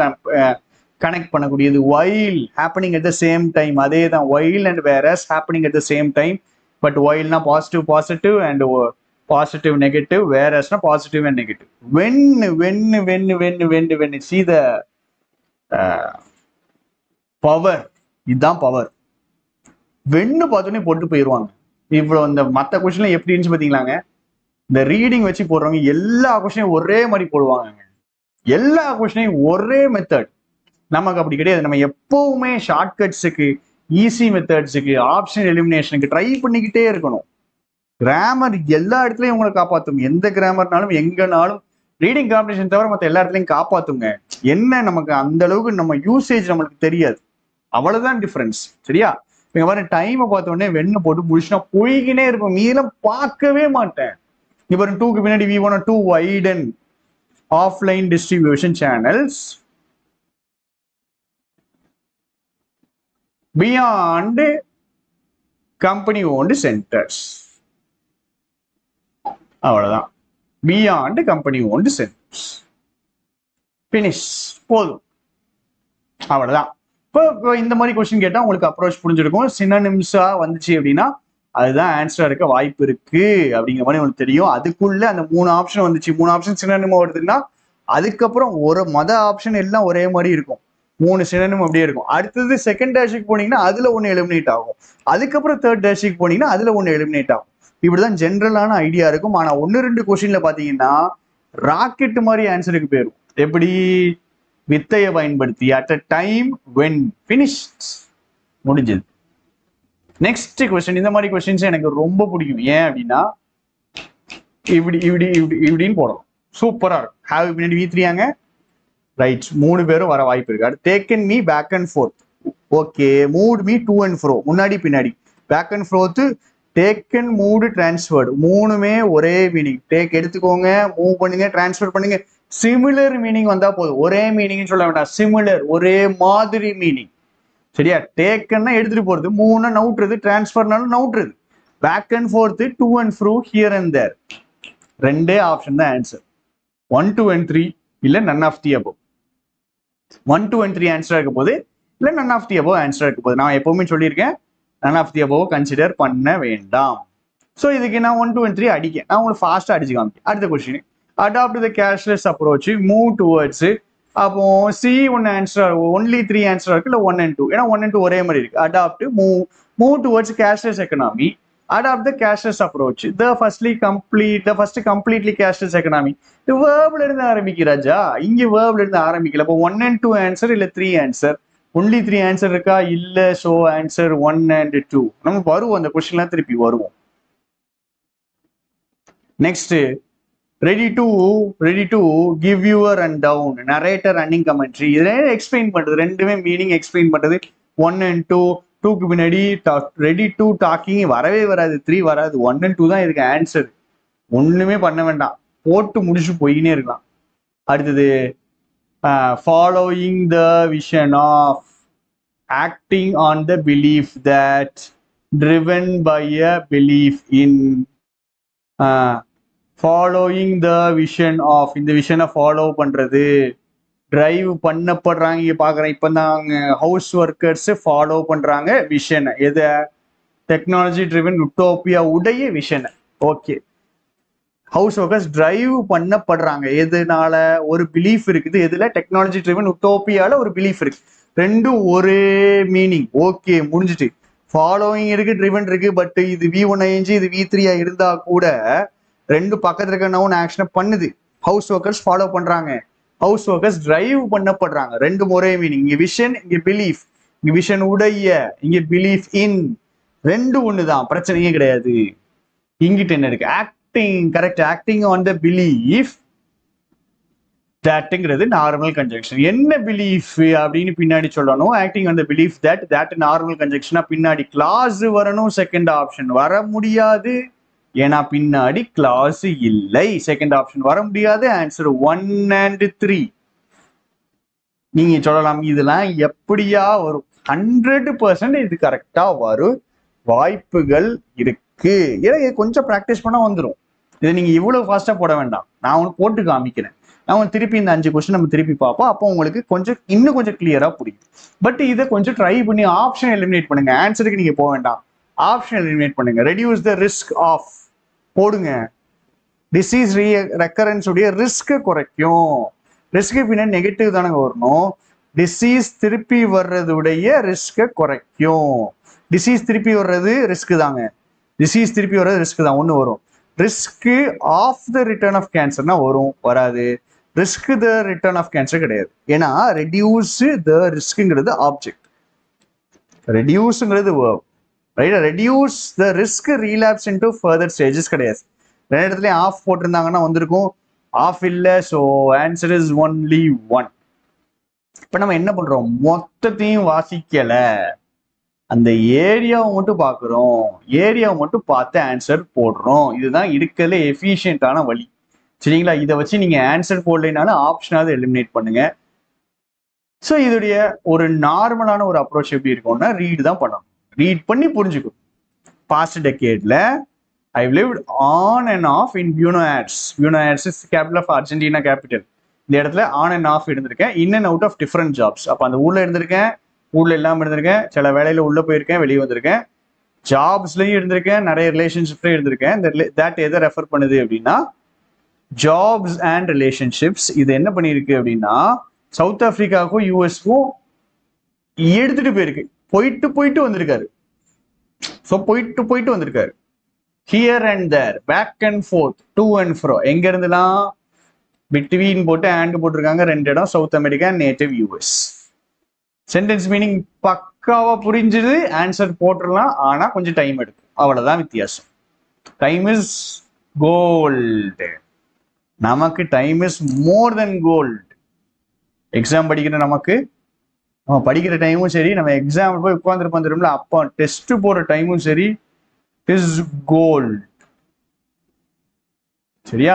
கனெக்ட் பண்ணக்கூடியது. While happening at the same time, அதே தான் while and whereas happening at the same time. But வைல்னா பாசிட்டிவ் அண்ட் பாசிட்டிவ் நெகட்டிவ், வேரஸ்னா positive and negative. when see the power, இதுதான் power. வென்னு பார்த்தோன்னே போட்டு போயிடுவாங்க. இவ்வளோ இந்த மற்ற கொஸ்டின்ல எப்படி இருந்துச்சு பார்த்தீங்களாங்க. இந்த ரீடிங் வச்சு போடுறவங்க எல்லா கொஸ்டினையும் ஒரே மாதிரி போடுவாங்க. எல்லா கொஸ்டினையும் ஒரே மெத்தட். நமக்கு அப்படி கிடையாது. நம்ம எப்பவுமே ஷார்ட்கட்ஸுக்கு, ஈஸி மெத்தட்ஸுக்கு, ஆப்ஷன் எலிமினேஷனுக்கு ட்ரை பண்ணிக்கிட்டே இருக்கணும். கிராமர் எல்லா இடத்துலையும் உங்களை காப்பாற்றும். எந்த கிராமர்னாலும் எங்கனாலும் ரீடிங் காம்படிஷன் தவிர மற்ற எல்லா இடத்துலையும் காப்பாற்றுங்க. என்ன நமக்கு அந்த அளவுக்கு நம்ம யூசேஜ் நம்மளுக்கு தெரியாது, அவ்வளவுதான் டிஃபரன்ஸ். சரியா? இங்க பாரு, டைமை பார்த்த உடனே வெண்ணு போட்டு முடிச்சுனா போய்கினே இருப்போம். மீதெல்லாம் பார்க்கவே மாட்டேன். இங்க பாரு, 2க்கு பின்னாடி V1 2 widen offline distribution channels beyond company owned centres. அவ்வளவுதான். Beyond company owned centres. Finish, போதும், அவ்வளவுதான். இப்போ இந்த மாதிரி கொஸ்டின் கேட்டா உங்களுக்கு அப்ரோச் புரிஞ்சிருக்கும். சினோனிம்ஸா வந்துச்சு அப்படின்னா அதுதான் ஆன்சரா இருக்க வாய்ப்பு இருக்கு அப்படிங்கிற மாதிரி உங்களுக்கு தெரியும். அதுக்குள்ள அந்த 3 ஆப்ஷன் வந்துச்சு. 3 ஆப்ஷன் சினோனிமா வருதுன்னா அதுக்கப்புறம் ஒரு ஆப்ஷன் எல்லாம் ஒரே மாதிரி இருக்கும். 3 சினோனிம் அப்படியே இருக்கும். அடுத்தது செகண்ட் டேஷுக்கு போனீங்கன்னா அதுல ஒன்று எலிமினேட் ஆகும். அதுக்கப்புறம் தேர்ட் டேஷுக்கு போனீங்கன்னா அதுல ஒன்று எலிமினேட் ஆகும். இப்படிதான் ஜென்ரலான ஐடியா இருக்கும். ஆனா 1-2 கொஸ்டின்ல பாத்தீங்கன்னா ராக்கெட் மாதிரி ஆன்சருக்கு போயிடும். எப்படி? வித்தையை பயன்படுத்தி at a time, when, finished, முடிஞ்சது. Next question. இந்த மாதிரி கொஸ்டின்ஸ் எனக்கு ரொம்ப பிடிக்கும். ஏன் அப்படின்னா இப்படின்னு போடணும். சூப்பரா இருக்கும். ஹேவ் பின்னாடி V3 ரைட். 3 பேரும் வர வாய்ப்பு இருக்கு. அடுத்து taken me back and forth. Okay. Moved me to and fro, முன்னாடி பின்னாடி. Back and forth, taken, moved, transferred, 3மே ஒரே மீனிங். டேக் எடுத்துக்கோங்க, மூவ் பண்ணுங்க, டிரான்ஸ்ஃபர் பண்ணுங்க. சிமிலர் மீனிங் வந்தா போதும். ஒரே மீனிங் சொல்ல வேண்டாம். சிமிலர், ஒரே மாதிரி மீனிங். சரியா? டேக்கன்னா எடுத்துட்டு போறது, மூவ்னா நவுட்டுறது, டிரான்ஸ்ஃபர்னாலும் நவுட்டுறது. Back and forth to and fro here and there. ரெண்டே ஆப்ஷன் தான் ஆன்சர். 1 2 and 3 இல்ல none of the above. 1 2 and 3 ஆன்சரா இருக்க போது இல்ல none of the above ஆன்சரா இருக்க போது. நான் எப்பவுமே சொல்லியிருக்கேன் none of the above consider பண்ண வேண்டாம். ஸோ இதுக்கு நான் 1 2 and 3 அடிக்கேன். நான் உங்களுக்கு ஃபாஸ்டா அடிச்சு காமிக்கேன். அடுத்த கொஸ்டின், அடாப்ட் த கேஷ்லெஸ் அப்ரோச், மூவ் டுவர்ட்ஸ். அப்போ சி ஒன் ஆன்சர், ஒன்லி 3 ஆன்சரா இருக்கு இல்ல 1 and 2, ஏன்னா 1 and 2 ஒரே மாதிரி இருக்கு. Adopt, move towards cashless economy, adopt the cashless approach, the first completely cashless economy. இது வேர்ப்ல இருந்து ஆரம்பிக்கு ராஜா, இங்க வேர்ப்ல இருந்து ஆரம்பிக்கல. அப்போ 1 and 2 ஆன்சர் இல்ல 3 ஆன்சர், ஒன்லி 3 ஆன்சர் இருக்கா இல்ல. So answer 1 and 2. நம்ம வருவோம் அந்த கொஸ்டின்லாம் திருப்பி வருவோம். Next, ready to give you a rundown, narrator running commentary. இதை எக்ஸ்பிளைன் பண்றது, ரெண்டுமே மீனிங் எக்ஸ்பிளைன் பண்றது. 1 and 2, 2க்கு பின்னாடி ரெடி டு டாக்கிங் வரவே வராது, 3 வராது, 1 and 2 தான் இதுக்கு ஆன்சர். ஒண்ணுமே பண்ண வேண்டாம், போட்டு முடிச்சு போயினே இருக்கலாம். அடுத்தது, following the vision of, acting on the belief that, driven by a belief in. Following the vision of, இந்த விஷனை ஃபாலோ பண்றது, டிரைவ் பண்ணப்படுறாங்க. இங்க பாக்குறேன், இப்ப நாங்க ஹவுஸ் ஒர்க்கர்ஸ் ஃபாலோ பண்றாங்க விஷனை, எத, டெக்னாலஜி ட்ரிவன் யுட்டோபியா உடைய விஷனை. ஓகே, ஹவுஸ் ஒர்க்கர்ஸ் டிரைவ் பண்ணப்படுறாங்க எதுனால, ஒரு பிலீஃப் இருக்குது எதுல, டெக்னாலஜி ட்ரிவன் யுட்டோபியால ஒரு பிலீஃப் இருக்கு. ரெண்டும் ஒரே மீனிங். ஓகே, முடிஞ்சிட்டு. ஃபாலோயிங் இருக்கு, ட்ரிவன் இருக்கு, பட் இது V1 ING இது V3 இருந்தா கூட ரெண்டு பக்கத்துல இருக்க நவுன் ஆக்ஷனை பண்ணுது. ஹவுஸ் ஒர்க்கர்ஸ் ஃபாலோ பண்றாங்க, ஹவுஸ் ஒர்க்கர்ஸ் டிரைவ் பண்ணப்படுறாங்க, ரெண்டு ஒரே மீனிங். இங்க விஷன், இங்க பிலீஃப். இங்க விஷன் உடைய, இங்க பிலீஃப் இன், ரெண்டு ஒண்ணுதான், பிரச்சனையே கிடையாது. இங்கிட்ட என்ன இருக்கு, acting, correct, acting on the belief தட்ங்கிறது நார்மல் கன்ஜங்ஷன். என்ன பிலீஃப் அப்படின்னு பின்னாடி சொல்லணும். Acting on the belief that, that normal கன்ஜங்ஷனா பின்னாடி கிளாஸ் வரணும். செகண்ட் ஆப்ஷன் வர முடியாது, ஏன்னா பின்னாடி கிளாஸ் இல்லை. செகண்ட் ஆப்ஷன் வர முடியாது. Answer 1 and 3. நீங்க சொல்லலாம் இதெல்லாம் எப்படியா வரும், 100% இது கரெக்டா வரும், வாய்ப்புகள் இருக்கு. ஏன்னா கொஞ்சம் ப்ராக்டிஸ் பண்ணா வந்துடும். இதை நீங்க இவ்வளவு ஃபாஸ்டா போட வேண்டாம், நான் உங்களுக்கு போட்டு காமிக்கிறேன். நான் திருப்பி இந்த 5 கொஸ்டின் நம்ம திருப்பி பார்ப்போம். அப்போ உங்களுக்கு கொஞ்சம் இன்னும் கொஞ்சம் கிளியரா புரியும். பட் இதை கொஞ்சம் ட்ரை பண்ணி ஆப்ஷன் எலிமினேட் பண்ணுங்க. ஆன்சருக்கு நீங்க போக வேண்டாம், ஆப்ஷன் எலிமினேட் பண்ணுங்க. ரெடியூஸ் த ரிஸ்க் ஆஃப் போடுங்க. டிசீஸ் ரெக்கரன்ஸ் உடைய ரிஸ்க் குறைக்கும். ரிஸ்க்கு பின்னாடி நெகட்டிவ் தானங்க வரணும். டிசீஸ் திருப்பி வர்றதுடைய ரிஸ்கை குறைக்கும். டிசீஸ் திருப்பி வர்றது ரிஸ்க் தாங்க, டிசீஸ் திருப்பி வர்றது ரிஸ்க் தான். ஒன்று வரும், risk of the return of கேன்சர்னா வரும், வராது. Risk the return of cancer கிடையாது. ஏன்னா ரெடியூஸ் த ரிஸ்க்ங்கிறது ஆப்ஜெக்ட், ரெடியூஸ்ங்கிறது verb, right. Reduce the risk relapse into further stages கிடையாது. ரெண்டு இடத்துலயும் ஆஃப் போட்டிருந்தாங்கன்னா வந்திருக்கும், ஆஃப் இல்லை. So answer is only 1. இப்போ நம்ம என்ன பண்றோம், மொத்தத்தையும் வாசிக்கல, அந்த ஏரியாவை மட்டும் பார்க்குறோம், ஏரியாவை மட்டும் பார்த்து ஆன்சர் போடுறோம். இதுதான் இருக்கிறதுல எஃபிஷியன்டான வழி, சரிங்களா? இதை வச்சு நீங்க ஆன்சர் போடலைனாலும் ஆப்ஷனாவது எலிமினேட் பண்ணுங்க. ஸோ இதோடைய ஒரு நார்மலான ஒரு அப்ரோச் எப்படி இருக்கும்னா, ரீட் தான் பண்ணணும், ரீட் பண்ணி புரிஞ்சுக்கும். பாஸ்ட் டெக்கேட்ல I've lived on and off in Buenos Aires. Buenos Aires is capital of Argentina capital. இந்த இடத்துல ஆன் அண்ட் ஆஃப் இருந்திருக்கேன், in and out of different jobs. அப்போ அந்த ஊர்ல இருந்திருக்கேன், ஊர்ல இல்லாமல் இருந்திருக்கேன், சில வேலையில உள்ள போயிருக்கேன், வெளியே வந்திருக்கேன், ஜாப்ஸ்லயும் இருந்திருக்கேன், நிறைய ரிலேஷன்ஷிப்லயும் இருந்திருக்கேன். இந்த தட் எதை ரெஃபர் பண்ணுது அப்படின்னா, ஜாப்ஸ் அண்ட் ரிலேஷன்ஷிப்ஸ். இது என்ன பண்ணிருக்கு அப்படின்னா, சவுத் ஆப்பிரிக்காவுக்கும் யூஎஸ்க்கும் எடுத்துட்டு போயிருக்கு, போயிட்டு போயிட்டு வந்திருக்காரு. ஸோ போயிட்டு போயிட்டு வந்திருக்காரு. Here and there, back and forth, to and fro. எங்க இருந்துலாம், பிட்வீன் போட்டு அண்ட் போட்டிருக்காங்க, ரெண்டு இடம், South America, native US. Sentence meaning பக்காவா புரிஞ்சுது, ஆன்சர் போட்டுடலாம். ஆனா கொஞ்சம் டைம் எடுக்கும், அவ்வளவுதான் வித்தியாசம். Time is gold. நமக்கு time is more than gold. Exam படிக்கிற நமக்கு, நம்ம படிக்கிற டைமும் சரி, நம்ம எக்ஸாம் போய் உட்காந்துருப்போம் தெரியுமில்ல, அப்போ டெஸ்ட் போற டைமும் சரி, இஸ் கோல்ட். சரியா?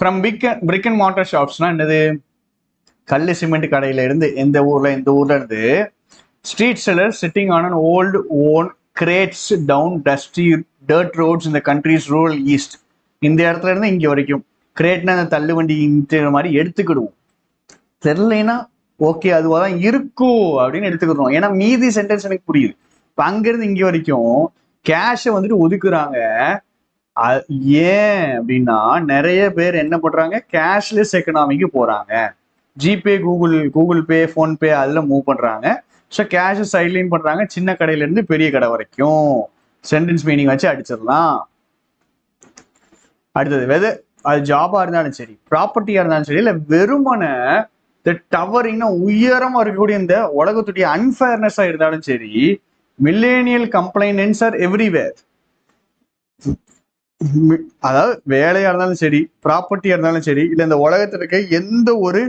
ஃப்ரம் பிரிக் அண்ட் மார்டர் ஷாப்ஸ்னா என்னது, கல் சிமெண்ட் கடையில இருந்து இந்த ஊர்ல இருந்து street seller sitting on an old one crates down dusty dirt roads இந்த கண்ட்ரிஸ் ரூரல் ஈஸ்ட். இந்த இடத்துல இருந்து இங்க வரைக்கும் கிரேட்னா அந்த தள்ளு வண்டி மாதிரி எடுத்துக்கிடுவோம். தெரியலைன்னா ஓகே அதுவாக தான் இருக்கும் அப்படின்னு எடுத்துக்கிறோம். ஏன்னா மீதி சென்டென்ஸ் எனக்கு புரியுது. இப்போ அங்கிருந்து இங்க வரைக்கும் கேஷை வந்துட்டு ஒதுக்குறாங்க. ஏன் அப்படின்னா நிறைய பேர் என்ன பண்றாங்க, கேஷ்லெஸ் எக்கனாமிக்கு போறாங்க. ஜிபே, கூகுள் பே, ஃபோன்பே அதில் மூவ் பண்றாங்க. ஸோ கேஷ் சைட்லைன் பண்றாங்க, சின்ன கடையில இருந்து பெரிய கடை வரைக்கும். சென்டென்ஸ் மீனிங் வச்சு அடிச்சிடலாம். அடுத்தது வெதர் அது ஜாபா இருந்தாலும் சரி, ப்ராப்பர்ட்டியா இருந்தாலும் சரி, இல்லை வெறுமன டவரிங்னா உயரமா இருக்கக்கூடிய இந்த உலகத்துடைய அன்ஃபேர்னஸா இருந்தாலும் சரி, மில்லேனியல் கம்ப்ளைண்ட்ஸ் ஆர் எவ்ரிவேர். அதாவது வேலையா இருந்தாலும் சரி, ப்ராப்பர்ட்டியா இருந்தாலும் சரி, இல்லை இந்த உலகத்துல இருக்க எந்த ஒரு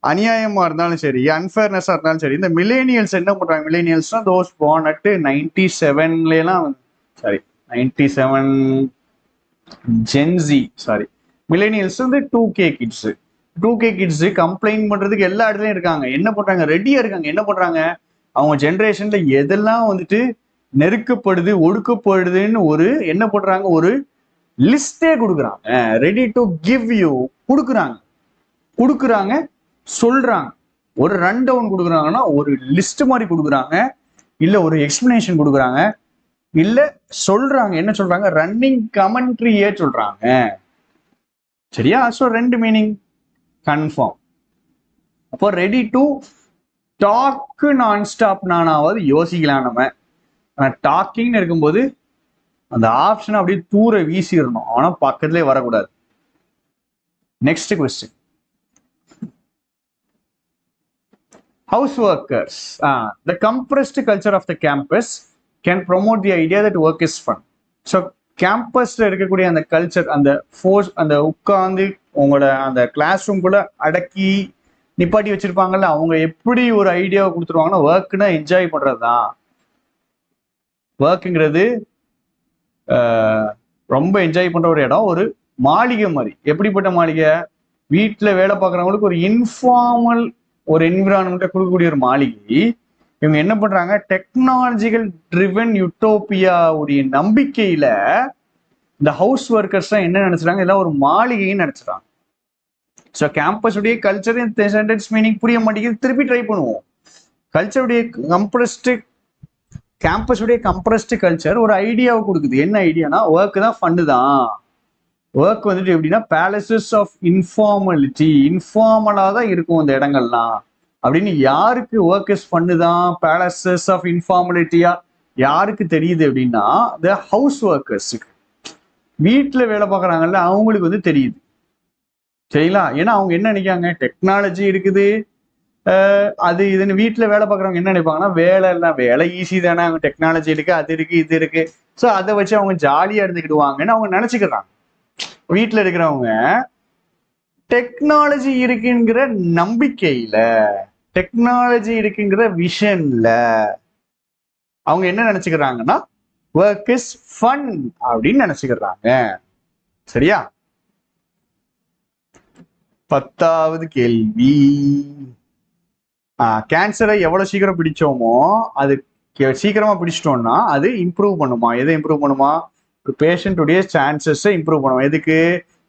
அநியாயமா இருந்தாலும் சரி, அன்ஃபேர்னஸா இருந்தாலும் சரி, இந்த மில்லேனியல்ஸ் என்ன பண்றாங்க, மில்லேனியல்ஸ்னா those born at 97 sorry 97 Gen Z, sorry millennials வந்து 2K kids. 2K kids complaint பண்றதுக்கு எல்லா இடத்துலயும் இருக்காங்க. என்ன பண்றாங்க, ரெடியா இருக்காங்க. என்ன பண்றாங்க, அவங்க ஜென்ரேஷன்ல எதெல்லாம் வந்துட்டு நெருக்கப்படுது, ஒடுக்கப்படுதுன்னு ஒரு என்ன பண்றாங்க, ஒரு லிஸ்டே கொடுக்குறாங்க. ரெடி டு கிவ் யூ கொடுக்குறாங்க சொல்றாங்க. ஒரு ரன் டவுன் கொடுக்குறாங்கன்னா ஒரு லிஸ்ட் மாதிரி கொடுக்குறாங்க, இல்ல ஒரு எக்ஸ்பிளனேஷன் கொடுக்குறாங்க, இல்ல சொல்றாங்க. என்ன சொல்றாங்க, ரன்னிங் கமெண்ட்ரியே சொல்றாங்க. சரியா? So 2 meaning confirm. அப்போ ரெடி டு டாக் நான் ஸ்டாப் நானாவது யோசிக்கலாம் நம்ம. ஆனால் டாக்கிங்னு இருக்கும்போது அந்த ஆப்ஷனை அப்படியே தூர வீசிடணும், ஆனா பக்கத்துலேயே வரக்கூடாது. Next question, house workers. The compressed culture of the campus can promote the idea that work is fun. So கேம்பஸ்ல இருக்கக்கூடிய அந்த கல்ச்சர், அந்த ஃபோர்ஸ், அந்த உட்காந்து உங்களோட அந்த கிளாஸ் ரூம்குள்ள அடக்கி நிப்பாட்டி வச்சிருப்பாங்கல்ல, அவங்க எப்படி ஒரு ஐடியாவை கொடுத்துருவாங்கன்னா, ஒர்க்னா என்ஜாய் பண்றது தான். ஒர்க்குங்கிறது ரொம்ப என்ஜாய் பண்ற ஒரு இடம், ஒரு மாளிகை மாதிரி. எப்படிப்பட்ட மாளிகை, வீட்டில் வேலை பார்க்குறவங்களுக்கு ஒரு இன்ஃபார்மல் ஒரு என்விரான்மெண்ட்டை கொடுக்கக்கூடிய ஒரு மாளிகை. இவங்க என்ன பண்றாங்க, டெக்னாலஜிக்கல் ட்ரிவன் யூட்டோபியாவுடைய நம்பிக்கையில இந்த ஹவுஸ் ஒர்க்கர்ஸ் என்ன நினைச்சுறாங்க, எல்லாம் ஒரு மாளிகைன்னு நினைச்சுறாங்க. ஸோ கேம்பஸுடைய கல்ச்சர் சென்டென்ஸ் மீனிங் புரிய மாட்டேங்குது, திருப்பி ட்ரை பண்ணுவோம். கல்ச்சருடைய கேம்பஸுடைய கம்ப்ரஸ்டு கல்ச்சர் ஒரு ஐடியாவை கொடுக்குது. என்ன ஐடியானா, ஒர்க் தான் ஃபண்டு தான். ஒர்க் வந்துட்டு எப்படின்னா பேலசஸ் ஆஃப் இன்ஃபார்மாலிட்டி, இன்ஃபார்மலா தான் இருக்கும் இந்த இடங்கள்லாம் அப்படின்னு. யாருக்கு ஒர்க் இஸ் ஃபண்டு தான், பேலசஸ் ஆஃப் இன்ஃபார்மாலிட்டியா யாருக்கு தெரியுது அப்படின்னா, த ஹவுஸ் ஒர்க்கர்ஸுக்கு, வீட்டில் வேலை பார்க்குறாங்கல்ல அவங்களுக்கு வந்து தெரியுது. சரிங்களா? ஏன்னா அவங்க என்ன நினைக்காங்க, டெக்னாலஜி இருக்குது அது இதுன்னு. வீட்டில் வேலை பார்க்குறவங்க என்ன நினைப்பாங்கன்னா, வேலை ஈஸி தானே, அவங்க டெக்னாலஜி இருக்கு, அது இருக்கு, இது இருக்கு, ஸோ அதை வச்சு அவங்க ஜாலியா இருந்துக்கிடுவாங்கன்னு அவங்க நினைச்சுக்கிறாங்க. வீட்டில் இருக்கிறவங்க டெக்னாலஜி இருக்குங்கிற நம்பிக்கையில, டெக்னாலஜி இருக்குங்கிற விஷன்ல அவங்க என்ன நினைச்சுக்கிறாங்கன்னா, ஒர்க் இஸ் ஃபன் அப்படின்னு நினைச்சுக்கிறாங்க. சரியா? 10வது கேள்வி, கேன்சரை எவ்வளவு சீக்கிரம் பிடிச்சோமோ அது சீக்கிரமா பிடிச்சிட்டோம்னா அது இம்ப்ரூவ் பண்ணுமா? எதை இம்ப்ரூவ் பண்ணுமா? ஒரு பேஷண்ட்டுடைய சான்சஸை இம்ப்ரூவ் பண்ணுமா? எதுக்கு?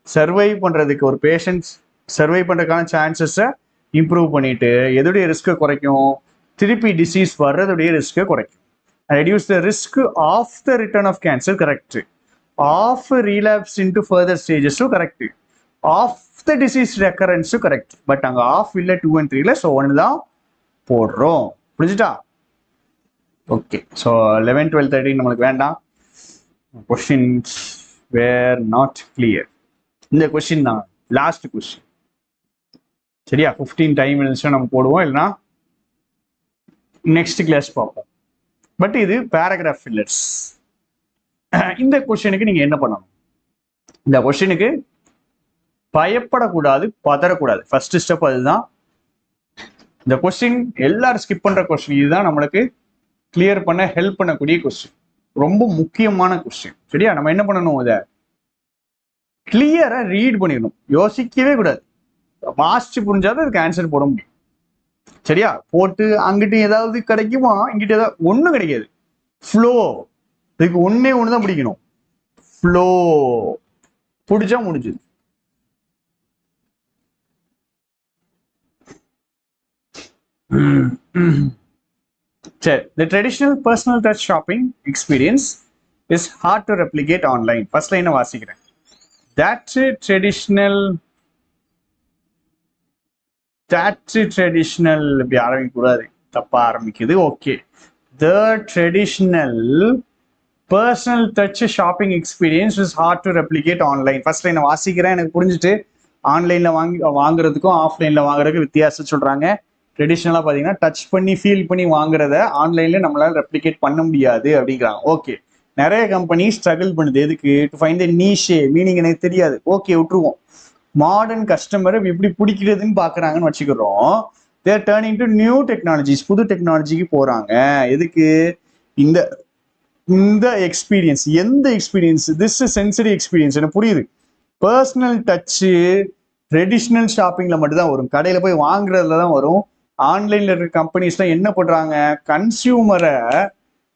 சர்வை பண்றதுக்கு. ஒரு பேஷண்ட் சர்வை பண்றதுக்கான சான்சஸை இம்ப்ரூவ் பண்ணிட்டு எதுடைய ரிஸ்க்கை குறைக்கும்? திருப்பி டிசீஸ் வர்றதுடைய ரிஸ்க்கை குறைக்கும். Reduce the risk of the return of cancer, correct. Of relapse into further ஸ்டேஜஸும் கரெக்ட். ஆஃப் த டிசீஸ் ரெக்கரன்ஸும் கரெக்ட். பட் அங்கே ஆஃப் இல்லை 2 and 3ல, ஸோ 1 தான் போடுறோம். புரிஞ்சுட்டா? ஓகே. ஸோ 11, 12, 13 நம்மளுக்கு வேண்டாம். Questions where not clear. இந்த கொஸ்டின் தான் லாஸ்ட் கொஸ்டின். சரியா? 15 டைம் இருந்துச்சுன்னா நம்ம போடுவோம், இல்லைன்னா நெக்ஸ்ட் கிளாஸ் பார்ப்போம். பட் இது பேராகிராஃப் ஃபில்லர்ஸ். இந்த கொஸ்டினுக்கு நீங்க என்ன பண்ணணும்? இந்த கொஸ்டினுக்கு பயப்படக்கூடாது, பதறக்கூடாது. ஃபர்ஸ்ட் ஸ்டெப் அதுதான். இந்த கொஸ்டின் எல்லாரும் ஸ்கிப் பண்ற கொஸ்டின். இதுதான் நம்மளுக்கு கிளியர் பண்ண ஹெல்ப் பண்ணக்கூடிய கொஸ்டின். ரொம்ப முக்கியமான கொஸ்டின். சரியா? நம்ம என்ன பண்ணணும், இதை கிளியரா ரீட் பண்ணிடணும், யோசிக்கவே கூடாது. வாசிச்சு புரிஞ்சாதான் அதுக்கு ஆன்சர் போட முடியும். சரியா? போட்டு அங்கிட்டு ஏதாவது கிடைக்குமா, இங்கிட்ட ஏதாவது ஒண்ணும் கிடைக்காது. ஃப்ளோ, இதுக்கு ஒன்னே ஒண்ணுதான் பிடிக்கணும், ஃப்ளோ. பிடிச்சா முடிஞ்சது. சரி, the traditional personal touch shopping experience is hard to replicate online. First லைனை வாசிக்கிறேன். That traditional இப்படி ஆரம்பிக்க கூடாது, தப்பா ஆரம்பிக்குது. Okay, the traditional personal touch shopping experience is hard to replicate online. First லைனை வாசிக்கிறேன், எனக்கு புரிஞ்சுட்டு. ஆன்லைன்ல வாங்குறதுக்கும் ஆஃப்லைன்ல வாங்குறதுக்கும் வித்தியாசம் சொல்றாங்க. ட்ரெடிஷ்னலா பாத்தீங்கன்னா டச் பண்ணி ஃபீல் பண்ணி வாங்குறத ஆன்லைன்ல நம்மளால ரெப்ளிகேட் பண்ண முடியாது அப்படிங்கிறாங்க. ஓகே, நிறைய கம்பெனி ஸ்ட்ரகிள் பண்ணுது. எதுக்கு? டு ஃபைண்ட் தி நீஷே, மீனிங் எனக்கு தெரியாது, ஓகே விட்டுருவோம். மாடர்ன் கஸ்டமரை எப்படி பிடிக்கிறதுன்னு பாக்குறாங்கன்னு வச்சுக்கிறோம். தேர் டர்னிங் டு நியூ டெக்னாலஜிஸ், புது டெக்னாலஜிக்கு போறாங்க. எதுக்கு? இந்த இந்த எக்ஸ்பீரியன்ஸ். எந்த எக்ஸ்பீரியன்ஸ்? This sensory experience. எனக்கு புரியுது. பர்சனல் டச்சு ட்ரெடிஷ்னல் ஷாப்பிங்ல மட்டும் தான் வரும், கடையில போய் வாங்குறதுல தான் வரும். ஆன்லைன்ல இருக்க கம்பெனிஸ்லாம் என்ன பண்றாங்க, கன்சியூமரை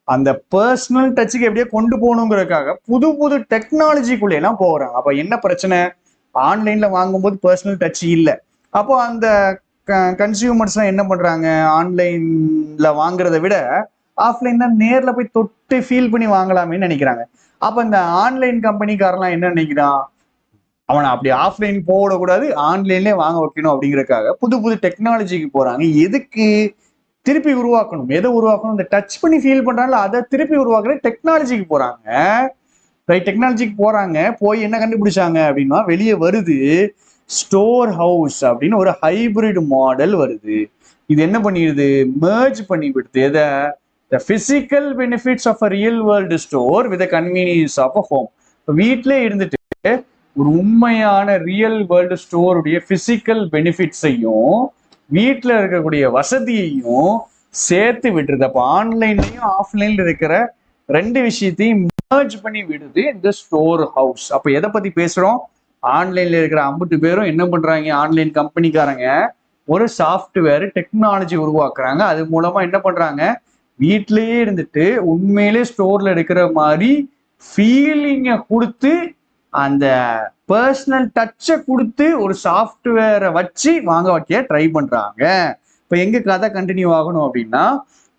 அந்த பர்சனல் டச்சுக்கு எப்படியே கொண்டு போகணுங்கிறதுக்காக புது புது டெக்னாலஜிக்குள்ளே எல்லாம் போறாங்க. அப்ப என்ன பிரச்சனை? ஆன்லைன்ல வாங்கும்போது பர்சனல் டச் இல்லை. அப்போ அந்த கன்சியூமர்ஸ் என்ன பண்றாங்க, ஆன்லைன்ல வாங்குறத விட ஆஃப்லைன் தான் நேர்ல போய் தொட்டு ஃபீல் பண்ணி வாங்கலாமேன்னு நினைக்கிறாங்க. அப்ப இந்த ஆன்லைன் கம்பெனிக்காரெல்லாம் என்ன நினைக்கிறான், அவனை அப்படி ஆஃப்லைன் போடக்கூடாது, ஆன்லைன்லேயே வாங்க வைக்கணும் அப்படிங்கறதுக்காக புது புது டெக்னாலஜிக்கு போறாங்க. எதுக்கு? திருப்பி உருவாக்கணும். எதை உருவாக்கணும்? இந்த டச் பண்ணி ஃபீல் பண்றாங்கல்ல, அதை திருப்பி உருவாக்குற டெக்னாலஜிக்கு போறாங்க. ரைட், டெக்னாலஜிக்கு போறாங்க. போய் என்ன கண்டுபிடிச்சாங்க அப்படின்னா, வெளியே வருது ஸ்டோர் ஹவுஸ் அப்படின்னு ஒரு ஹைபிரிட் மாடல் வருது. இது என்ன பண்ணிடுது? மெர்ஜ் பண்ணி விடுது. எதை? the physical benefits of a real world store with the convenience of a home. வீட்டிலே இருந்துட்டு ஒரு உண்மையான ரியல் வேர்ல்டு ஸ்டோருடைய பிசிக்கல் பெனிஃபிட்ஸையும் வீட்டில் இருக்கக்கூடிய வசதியையும் சேர்த்து விடுறது. அப்போ ஆன்லைன்லையும் ஆஃப்லைன்ல இருக்கிற ரெண்டு விஷயத்தையும் மர்ஜ் பண்ணி விடுது இந்த ஸ்டோர் ஹவுஸ். அப்போ எதை பத்தி பேசுறோம்? ஆன்லைன்ல இருக்கிற 50 பேரும் என்ன பண்றாங்க, ஆன்லைன் கம்பெனிக்காரங்க ஒரு சாஃப்ட்வேர் டெக்னாலஜி உருவாக்குறாங்க. அது மூலமா என்ன பண்றாங்க, வீட்டிலேயே இருந்துட்டு உண்மையிலே ஸ்டோர்ல எடுக்கிற மாதிரி ஃபீலிங்கை கொடுத்து, அந்த பர்சனல் டச்சை கொடுத்து ஒரு சாஃப்ட்வேரை வச்சு வாங்க வைக்க ட்ரை பண்றாங்க. இப்போ எங்க கதை கண்டினியூ ஆகணும் அப்படின்னா,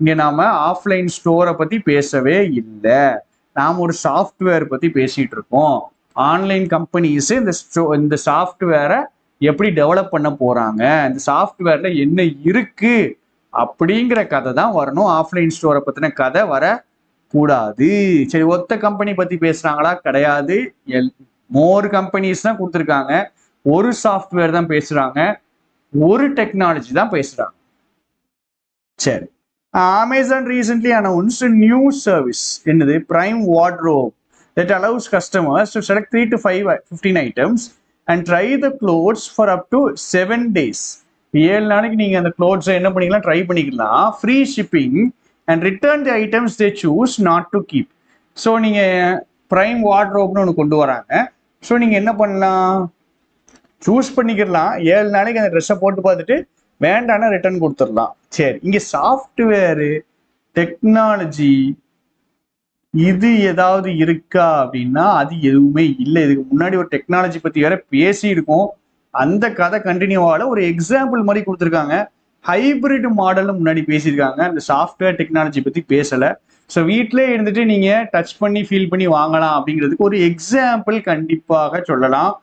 இங்க நாம ஆஃப்லைன் ஸ்டோரை பத்தி பேசவே இல்லை, நாம ஒரு சாஃப்ட்வேர் பத்தி பேசிட்டு இருக்கோம். ஆன்லைன் கம்பெனிஸ் இந்த சாஃப்ட்வேரை எப்படி டெவலப் பண்ண போறாங்க, இந்த சாஃப்ட்வேர்ல என்ன இருக்கு அப்படிங்கிற கதை தான் வரணும். ஆஃப்லைன் ஸ்டோரை பத்தின கதை வர கூடாது. சரி, ஒத்த கம்பெனி பத்தி பேசுறாங்களா? கிடையாது. மோர் கம்பெனிஸ் தான் கொடுத்துருக்காங்க. ஒரு சாஃப்ட்வேர் தான் பேசுறாங்க, ஒரு டெக்னாலஜி தான் பேசுறாங்க. சரி, Amazon recently announced new service. என்னது? Prime Wardrobe that allows customers to select 3 to 5 15 items and try the clothes for up to 7 days. 7 நாளைக்கு நீங்க அந்த clothes என்ன பண்ணிக்கலாம், ட்ரை பண்ணிக்கலாம். Free shipping and return the items they choose not to keep. So நீங்க prime வார்ட்ரோப்னு ஒன்று கொண்டு வராங்க. ஸோ நீங்க என்ன பண்ணலாம், சூஸ் பண்ணிக்கலாம். 7 நாளைக்கு அந்த ட்ரெஸ்ஸை போட்டு பார்த்துட்டு வேண்டான ரிட்டர்ன் கொடுத்துடலாம். சரி, இங்க சாஃப்ட்வேரு டெக்னாலஜி இது ஏதாவது இருக்கா அப்படின்னா அது எதுவுமே இல்லை. இதுக்கு முன்னாடி ஒரு டெக்னாலஜி பத்தி வேற பேசி இருக்கோம். அந்த கதை கண்டினியூவால ஒரு எக்ஸாம்பிள் மாதிரி கொடுத்துருக்காங்க. ஹைபிரிட் மாடல்னு முன்னாடி பேசியிருக்காங்க, அந்த சாஃப்ட்வேர் டெக்னாலஜி பத்தி பேசல. ஸோ வீட்டிலே இருந்துட்டு நீங்க டச் பண்ணி ஃபீல் பண்ணி வாங்கலாம் அப்படிங்கிறதுக்கு ஒரு எக்ஸாம்பிள் கண்டிப்பாக சொல்லலாம்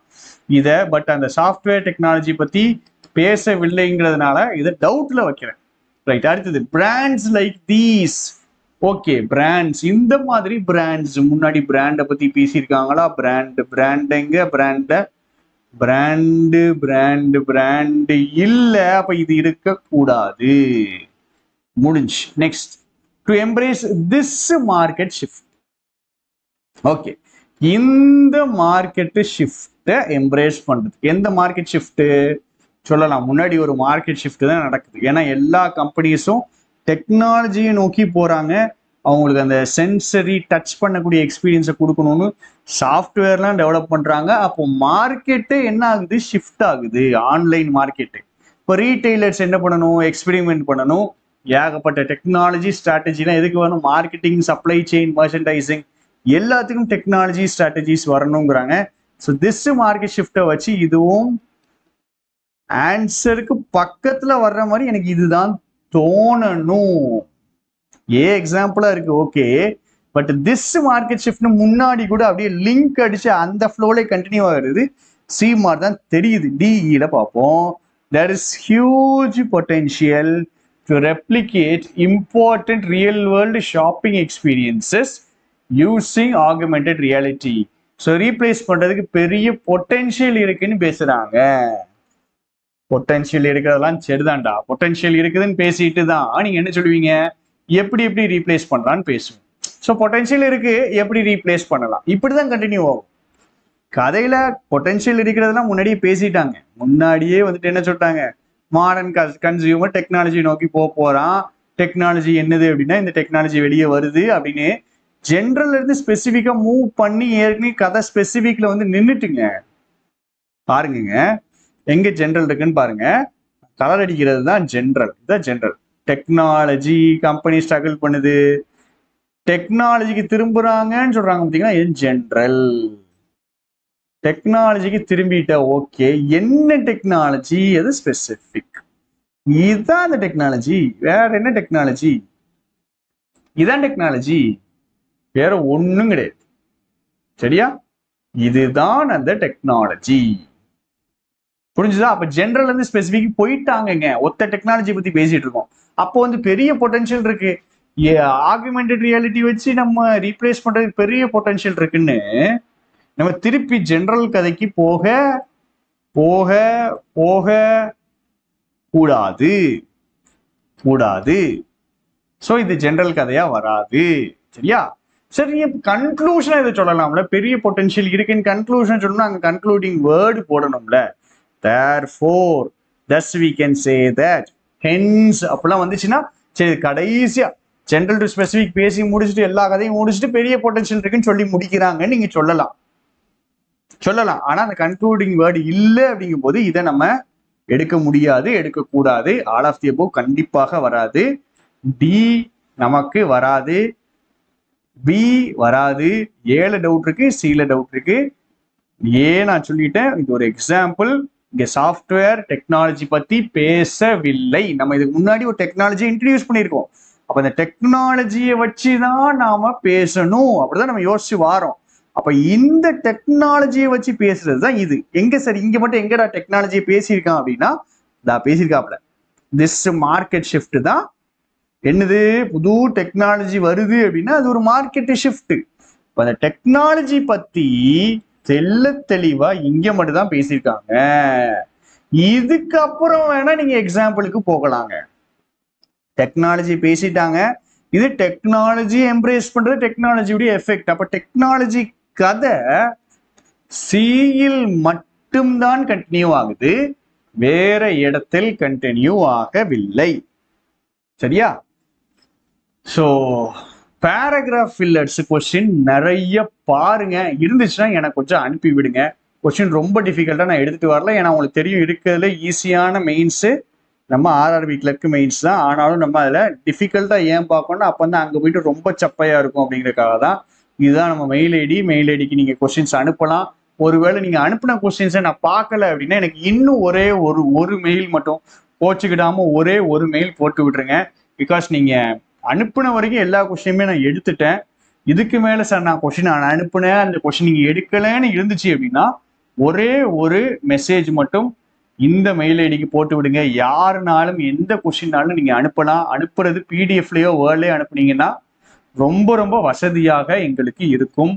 இதை. பட் அந்த சாஃப்ட்வேர் டெக்னாலஜி பத்தி பேசவில்லைங்கிறதுனால இதை டவுட்ல வைக்கிறேன். ரைட், அடுத்தது brands like these. Okay, brands, இந்த மாதிரி பிராண்ட்ஸ். முன்னாடி பிராண்டை பத்தி பேசியிருக்காங்களா? பிராண்டுங்க பிராண்டு இல்ல. அப்ப இது இருக்கக்கூடாது. முடிஞ்சு. Next, to embrace this market shift. Okay, இந்த மார்க்கெட் ஷிஃப்டை எம்ப்ரேஸ் பண்றது. எந்த மார்க்கெட் ஷிஃப்ட் சொல்லலாம்? முன்னாடி ஒரு மார்க்கெட் ஷிஃப்ட் தான் நடக்குது. ஏன்னா எல்லா கம்பெனிஸும் டெக்னாலஜியை நோக்கி போறாங்க. அவங்களுக்கு அந்த சென்சரி டச் பண்ணக்கூடிய எக்ஸ்பீரியன்ஸை கொடுக்கணும்னு சாஃப்ட்வேர்லாம் டெவலப் பண்றாங்க. அப்போ மார்க்கெட்டு என்ன ஆகுது? ஷிஃப்ட் ஆகுது, ஆன்லைன் மார்க்கெட்டு. இப்போ ரீட்டைலர்ஸ் என்ன பண்ணணும்? எக்ஸ்பெரிமெண்ட் பண்ணணும். ஏகப்பட்ட டெக்னாலஜி ஸ்ட்ராட்டஜிலாம் எதுக்கு வேணும்? மார்க்கெட்டிங், சப்ளை செயின், மர்ச்சன்டைசிங் எல்லாத்துக்கும் டெக்னாலஜி ஸ்ட்ராட்டஜிஸ் வரணுங்கிறாங்க. ஸோ திஸ் மார்க்கெட் ஷிஃப்டை வச்சு இதுவும் ஆன்சருக்கு பக்கத்துல வர்ற மாதிரி எனக்கு இதுதான் தோணணும். எக்ஸாம்பிளா இருக்கு, ஓகே. பட் திஸ் மார்க்கெட் ஷிஃப்ட்னு முன்னாடி கூட அப்படியே லிங்க் அடிச்சு அந்த ஃப்ளோல கண்டினியூ ஆகுறது சி மாதிரி தான் தெரியுது. டிஇல பார்ப்போம். there is huge potential to replicate important real world shopping experiences using augmented reality. So replace பண்றதுக்கு பெரிய பொட்டென்ஷியல் இருக்குன்னு பேசுறாங்க. பொட்டென்ஷியல் இருக்கிறதெல்லாம் சரிதான்டா, பொட்டென்ஷியல் இருக்குதுன்னு பேசிட்டு தான் நீங்க என்ன சொல்லுவீங்க? எப்படி எப்படி ரீப்ளேஸ் பண்ணலான்னு பேசுவோம். ஸோ பொட்டென்ஷியல் இருக்கு, எப்படி ரீப்ளேஸ் பண்ணலாம், இப்படிதான் கண்டினியூ ஆகும். கதையில பொட்டென்ஷியல் இருக்கிறதெல்லாம் முன்னாடியே பேசிட்டாங்க. முன்னாடியே வந்துட்டு என்ன சொல்லிட்டாங்க? மாடர்ன் கன்சியூமர் டெக்னாலஜி நோக்கி போறான். டெக்னாலஜி என்னது அப்படின்னா இந்த டெக்னாலஜி வெளியே வருது அப்படின்னு ஜென்ரல்ல இருந்து ஸ்பெசிஃபிக்கா மூவ் பண்ணி ஏற்கனவே கதை ஸ்பெசிஃபிக்ல வந்து நின்றுட்டுங்க. பாருங்க எங்க ஜென்ரல் இருக்குன்னு பாருங்க. கலர் அடிக்கிறது தான் ஜென்ரல். இதான் ஜென்ரல். டெக்னாலஜி கம்பெனி ஸ்ட்ரகிள் பண்ணுது, டெக்னாலஜிக்கு திரும்புறாங்கன்னு சொல்றாங்க பார்த்தீங்கன்னா இது ஜென்ரல். டெக்னாலஜிக்கு திரும்பிட்ட, ஓகே. என்ன டெக்னாலஜி? அது ஸ்பெசிபிக். இதுதான் அந்த டெக்னாலஜி. வேற என்ன டெக்னாலஜி? இதான் டெக்னாலஜி, வேற ஒண்ணும் கிடையாது. சரியா? இதுதான் அந்த டெக்னாலஜி. புரிஞ்சுதா? அப்ப ஜென்ரல் இருந்து ஸ்பெசிபிக் போயிட்டாங்க. ஒத்த டெக்னாலஜி பத்தி பேசிட்டு இருக்கோம். அப்போ வந்து பெரிய பொட்டன்ஷியல் இருக்கு. ஆகுமெண்டட் ரியாலிட்டி வச்சு நம்ம ரீப்ளேஸ் பண்றதுக்கு பெரிய பொட்டன்ஷியல் இருக்குன்னு நம்ம திருப்பி ஜென்ரல் கதைக்கு போக போக போக கூடாது கூடாது. ஸோ இது ஜென்ரல் கதையா வராது. சரியா? சரி, கன்க்ளூஷன் இதை சொல்லலாம்ல. பெரிய பொட்டன்ஷியல் இருக்குன்னு கன்க்ளூஷன் சொல்லணும். அங்க கன்க்ளூடிங் வேர்டு போடணும்ல. therefore thus we can say that hence அப்பெல்லாம் வந்துச்சுன்னா சரி கடைசியா ஜென்ரல் டு ஸ்பெசிபிக் பேசி முடிச்சுட்டு எல்லா கதையும் முடிச்சுட்டு பெரிய பொட்டன்ஷியல் இருக்குன்னு சொல்லி முடிக்கிறாங்கன்னு நீங்க சொல்லலாம். ஆனா அந்த கன்க்ளூடிங் வேர்டு இல்லை அப்படிங்கும் போது இதை நம்ம எடுக்க முடியாது, எடுக்கக்கூடாது. ஆல் ஆஃப் தி அபோவ் கண்டிப்பாக வராது. டி நமக்கு வராது, பி வராது. ஏல டவுட் இருக்கு, சில டவுட் இருக்கு. நான் சொல்லிட்டேன், இது ஒரு எக்ஸாம்பிள். இங்க சாஃப்ட்வேர் டெக்னாலஜி பத்தி பேசவில்லை. நம்ம இதுக்கு முன்னாடி ஒரு டெக்னாலஜி இன்ட்ரடியூஸ் பண்ணியிருக்கோம். அப்ப இந்த டெக்னாலஜியை வச்சுதான் நாம பேசணும், அப்படிதான் நம்ம யோசிச்சு வாரோம். அப்ப இந்த டெக்னாலஜியை வச்சு பேசுறது தான் இது. எங்க சார் இங்க மட்டும் எங்கடா டெக்னாலஜியை பேசியிருக்கான் அப்படின்னா பேசியிருக்காப்ல. திஸ் மார்க்கெட் ஷிஃப்ட் தான் என்னது? புது டெக்னாலஜி வருது அப்படின்னா அது ஒரு மார்க்கெட் ஷிஃப்ட். அந்த டெக்னாலஜி பத்தி தெல்ல தெளிவா இங்க மட்டும் தான் பேசியிருக்காங்க. இதுக்கப்புறம் வேணா நீங்க எக்ஸாம்பிளுக்கு போகலாங்க. டெக்னாலஜி பேசிட்டாங்க, இது டெக்னாலஜி எம்ப்ரேஸ் பண்றது டெக்னாலஜியுடைய எஃபெக்ட். அப்ப டெக்னாலஜி கதை சியில் மட்டும்தான் கண்டினியூ ஆகுது, வேற இடத்தில் கண்டினியூ ஆகவில்லை. சரியா? ஸோ பேராகிராஃப் ஃபில்லர்ஸ் கொஸ்டின் நிறைய பாருங்க. இருந்துச்சுன்னா எனக்கு கொஞ்சம் அனுப்பி விடுங்க. கொஸ்டின் ரொம்ப டிஃபிகல்ட்டா நான் எடுத்துட்டு வரல. ஏன்னா உங்களுக்கு தெரியும் இருக்கிறதுல ஈஸியான மெயின்ஸு நம்ம ஆர்ஆர்பி கிளர்க் மெயின்ஸ் தான். ஆனாலும் நம்ம அதில் டிஃபிகல்ட்டா ஏன் பார்க்கணும்னா அப்போ வந்து அங்கே போயிட்டு ரொம்ப சப்பையா இருக்கும் அப்படிங்கிறதுக்காக தான். இதுதான் நம்ம மெயில் ஐடிக்கு நீங்கள் கொஸ்டின்ஸ் அனுப்பலாம். ஒருவேளை நீங்கள் அனுப்பின கொஸ்டின்ஸை நான் பார்க்கல அப்படின்னா எனக்கு இன்னும் ஒரே ஒரு மெயில் மட்டும் போச்சுக்கிடாம ஒரே ஒரு மெயில் போட்டு விட்டுருங்க. பிகாஸ் நீங்கள் அனுப்புன வரைக்கும் எல்லா கொஸ்டினுமே நான் எடுத்துட்டேன். இதுக்கு மேலே சார் நான் கொஸ்டின் அனுப்புனேன், அந்த கொஸ்டின் நீங்கள் எடுக்கலன்னு இருந்துச்சு அப்படின்னா ஒரே ஒரு மெசேஜ் மட்டும் இந்த மெயில் ஐடிக்கு போட்டு விடுங்க. யாருனாலும் எந்த கொஸ்டின்னாலும் நீங்கள் அனுப்பலாம். அனுப்புறது பிடிஎஃப்லையோ வேர்ட்லையோ அனுப்புனீங்கன்னா ரொம்ப ரொம்ப வசதியாக எங்களுக்கு இருக்கும்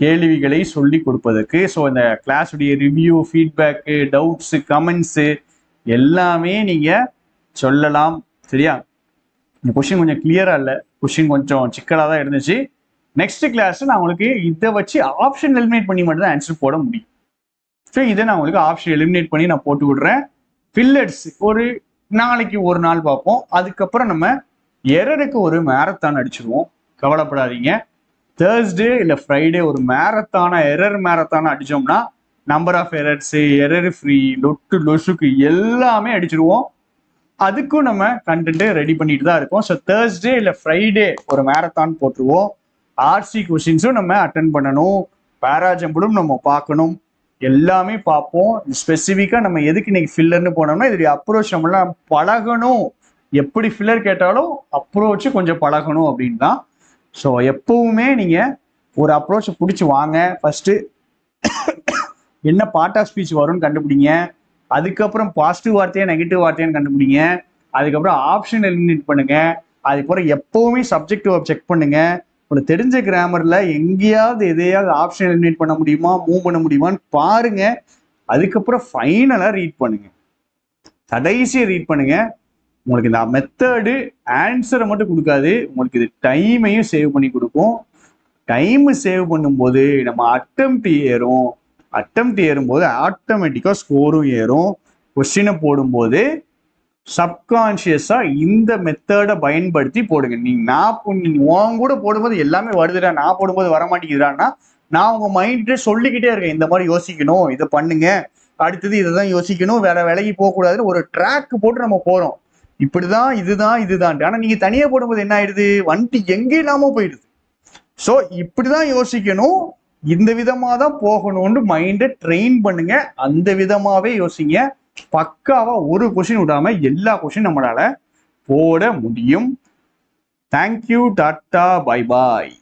கேள்விகளை சொல்லி கொடுப்பதற்கு. ஸோ இந்த கிளாஸுடைய ரிவ்யூ, ஃபீட்பேக்கு, டவுட்ஸு, கமெண்ட்ஸு எல்லாமே நீங்கள் சொல்லலாம். சரியா? இந்த கொஸ்டின் கொஞ்சம் கிளியரா இல்லை, கொஸ்டின் கொஞ்சம் சிக்கலாக தான் இருந்துச்சு. நெக்ஸ்ட் கிளாஸ் நான் உங்களுக்கு இதை வச்சு ஆப்ஷன் எலிமினேட் பண்ணி மட்டும் தான் ஆன்சர் போட முடியும். ஸோ இதை நான் உங்களுக்கு ஆப்ஷன் எலிமினேட் பண்ணி நான் போட்டு விடுறேன். ஃபில்லர்ஸ் ஒரு நாளைக்கு ஒரு நாள் பார்ப்போம். அதுக்கப்புறம் நம்ம எரருக்கு ஒரு மேரத்தான் அடிச்சிருவோம். கவலைப்படாதீங்க. தேர்ஸ்டே இல்லை ஃப்ரைடே ஒரு மேரத்தான எரர் மேரத்தான அடிச்சோம்னா number of errors, error free, லொட்டு லொசுக்கு எல்லாமே அடிச்சிருவோம். அதுக்கும் நம்ம கண்டென்ட் ரெடி பண்ணிட்டு தான் இருக்கோம். ஸோ தேர்ஸ்டே இல்லை ஃப்ரைடே ஒரு மேரத்தான் போட்டுருவோம். ஆர்சி கொஸ்டின்ஸும் நம்ம அட்டன் பண்ணணும், பேராஜம்பிளும் நம்ம பார்க்கணும், எல்லாமே பார்ப்போம். ஸ்பெசிஃபிக்காக நம்ம எதுக்கு இன்னைக்கு ஃபில்லர்னு போனோம்னா இதோடைய அப்ரோச் நம்மளாம் பழகணும். எப்படி ஃபில்லர் கேட்டாலும் அப்ரோச்சு கொஞ்சம் பழகணும் அப்படின்னு தான். ஸோ எப்பவுமே நீங்கள் ஒரு அப்ரோச்சை பிடிச்சி வாங்க. ஃபர்ஸ்ட் என்ன பார்ட் ஆஃப் ஸ்பீச் வரும்னு கண்டுபிடிங்க. அதுக்கப்புறம் பாசிட்டிவ் வார்த்தையா நெகட்டிவ் வார்த்தையான்னு கண்டுபிடிங்க. அதுக்கப்புறம் ஆப்ஷன் எலிமினேட் பண்ணுங்க. அதுக்கப்புறம் எப்பவுமே சப்ஜெக்ட் வேர்ப் செக் பண்ணுங்க. உங்களுக்கு தெரிஞ்ச கிராமர்ல எங்கேயாவது எதையாவது ஆப்ஷன் எலிமினேட் பண்ண முடியுமா, மூவ் பண்ண முடியுமான்னு பாருங்க. அதுக்கப்புறம் ஃபைனலா ரீட் பண்ணுங்க, கடைசியை ரீட் பண்ணுங்க. உங்களுக்கு இந்த மெத்தடு ஆன்சரை மட்டும் கொடுக்காது, உங்களுக்கு இது டைமையும் சேவ் பண்ணி கொடுக்கும். டைம் சேவ் பண்ணும்போது நம்ம அட்டெம்ப்ட் ஏறும். அட்டெம்ப்ட் ஏறும்போது ஆட்டோமேட்டிக்காக ஸ்கோரும் ஏறும். கொஸ்டினை போடும்போது சப்கான்ஷியஸா இந்த மெத்தடை பயன்படுத்தி போடுங்க. நீங்க உன் கூட போடும்போது எல்லாமே வருதுடா, நான் போடும்போது வரமாட்டேங்குதுடான்னா நான் உங்க மைண்ட்ல சொல்லிக்கிட்டே இருக்கேன், இந்த மாதிரி யோசிக்கணும், இதை பண்ணுங்க, அடுத்தது இதை தான் யோசிக்கணும், வேற வேலைக்கு போகக்கூடாதுன்னு ஒரு ட்ராக் போட்டு நம்ம போறோம். இப்படிதான் இதுதான். ஆனா நீங்க தனியா போடும்போது என்ன ஆயிடுது, வண்டி எங்கே இல்லாம போயிடுது. ஸோ இப்படிதான் யோசிக்கணும், இந்த விதமா தான் போகணும்னு மைண்டை ட்ரெயின் பண்ணுங்க. அந்த விதமாவே யோசிங்க. பக்காவா ஒரு கொஸ்டின் விடாம எல்லா கொஸ்டின் நம்மளால போட முடியும். Thank you, tata, bye bye.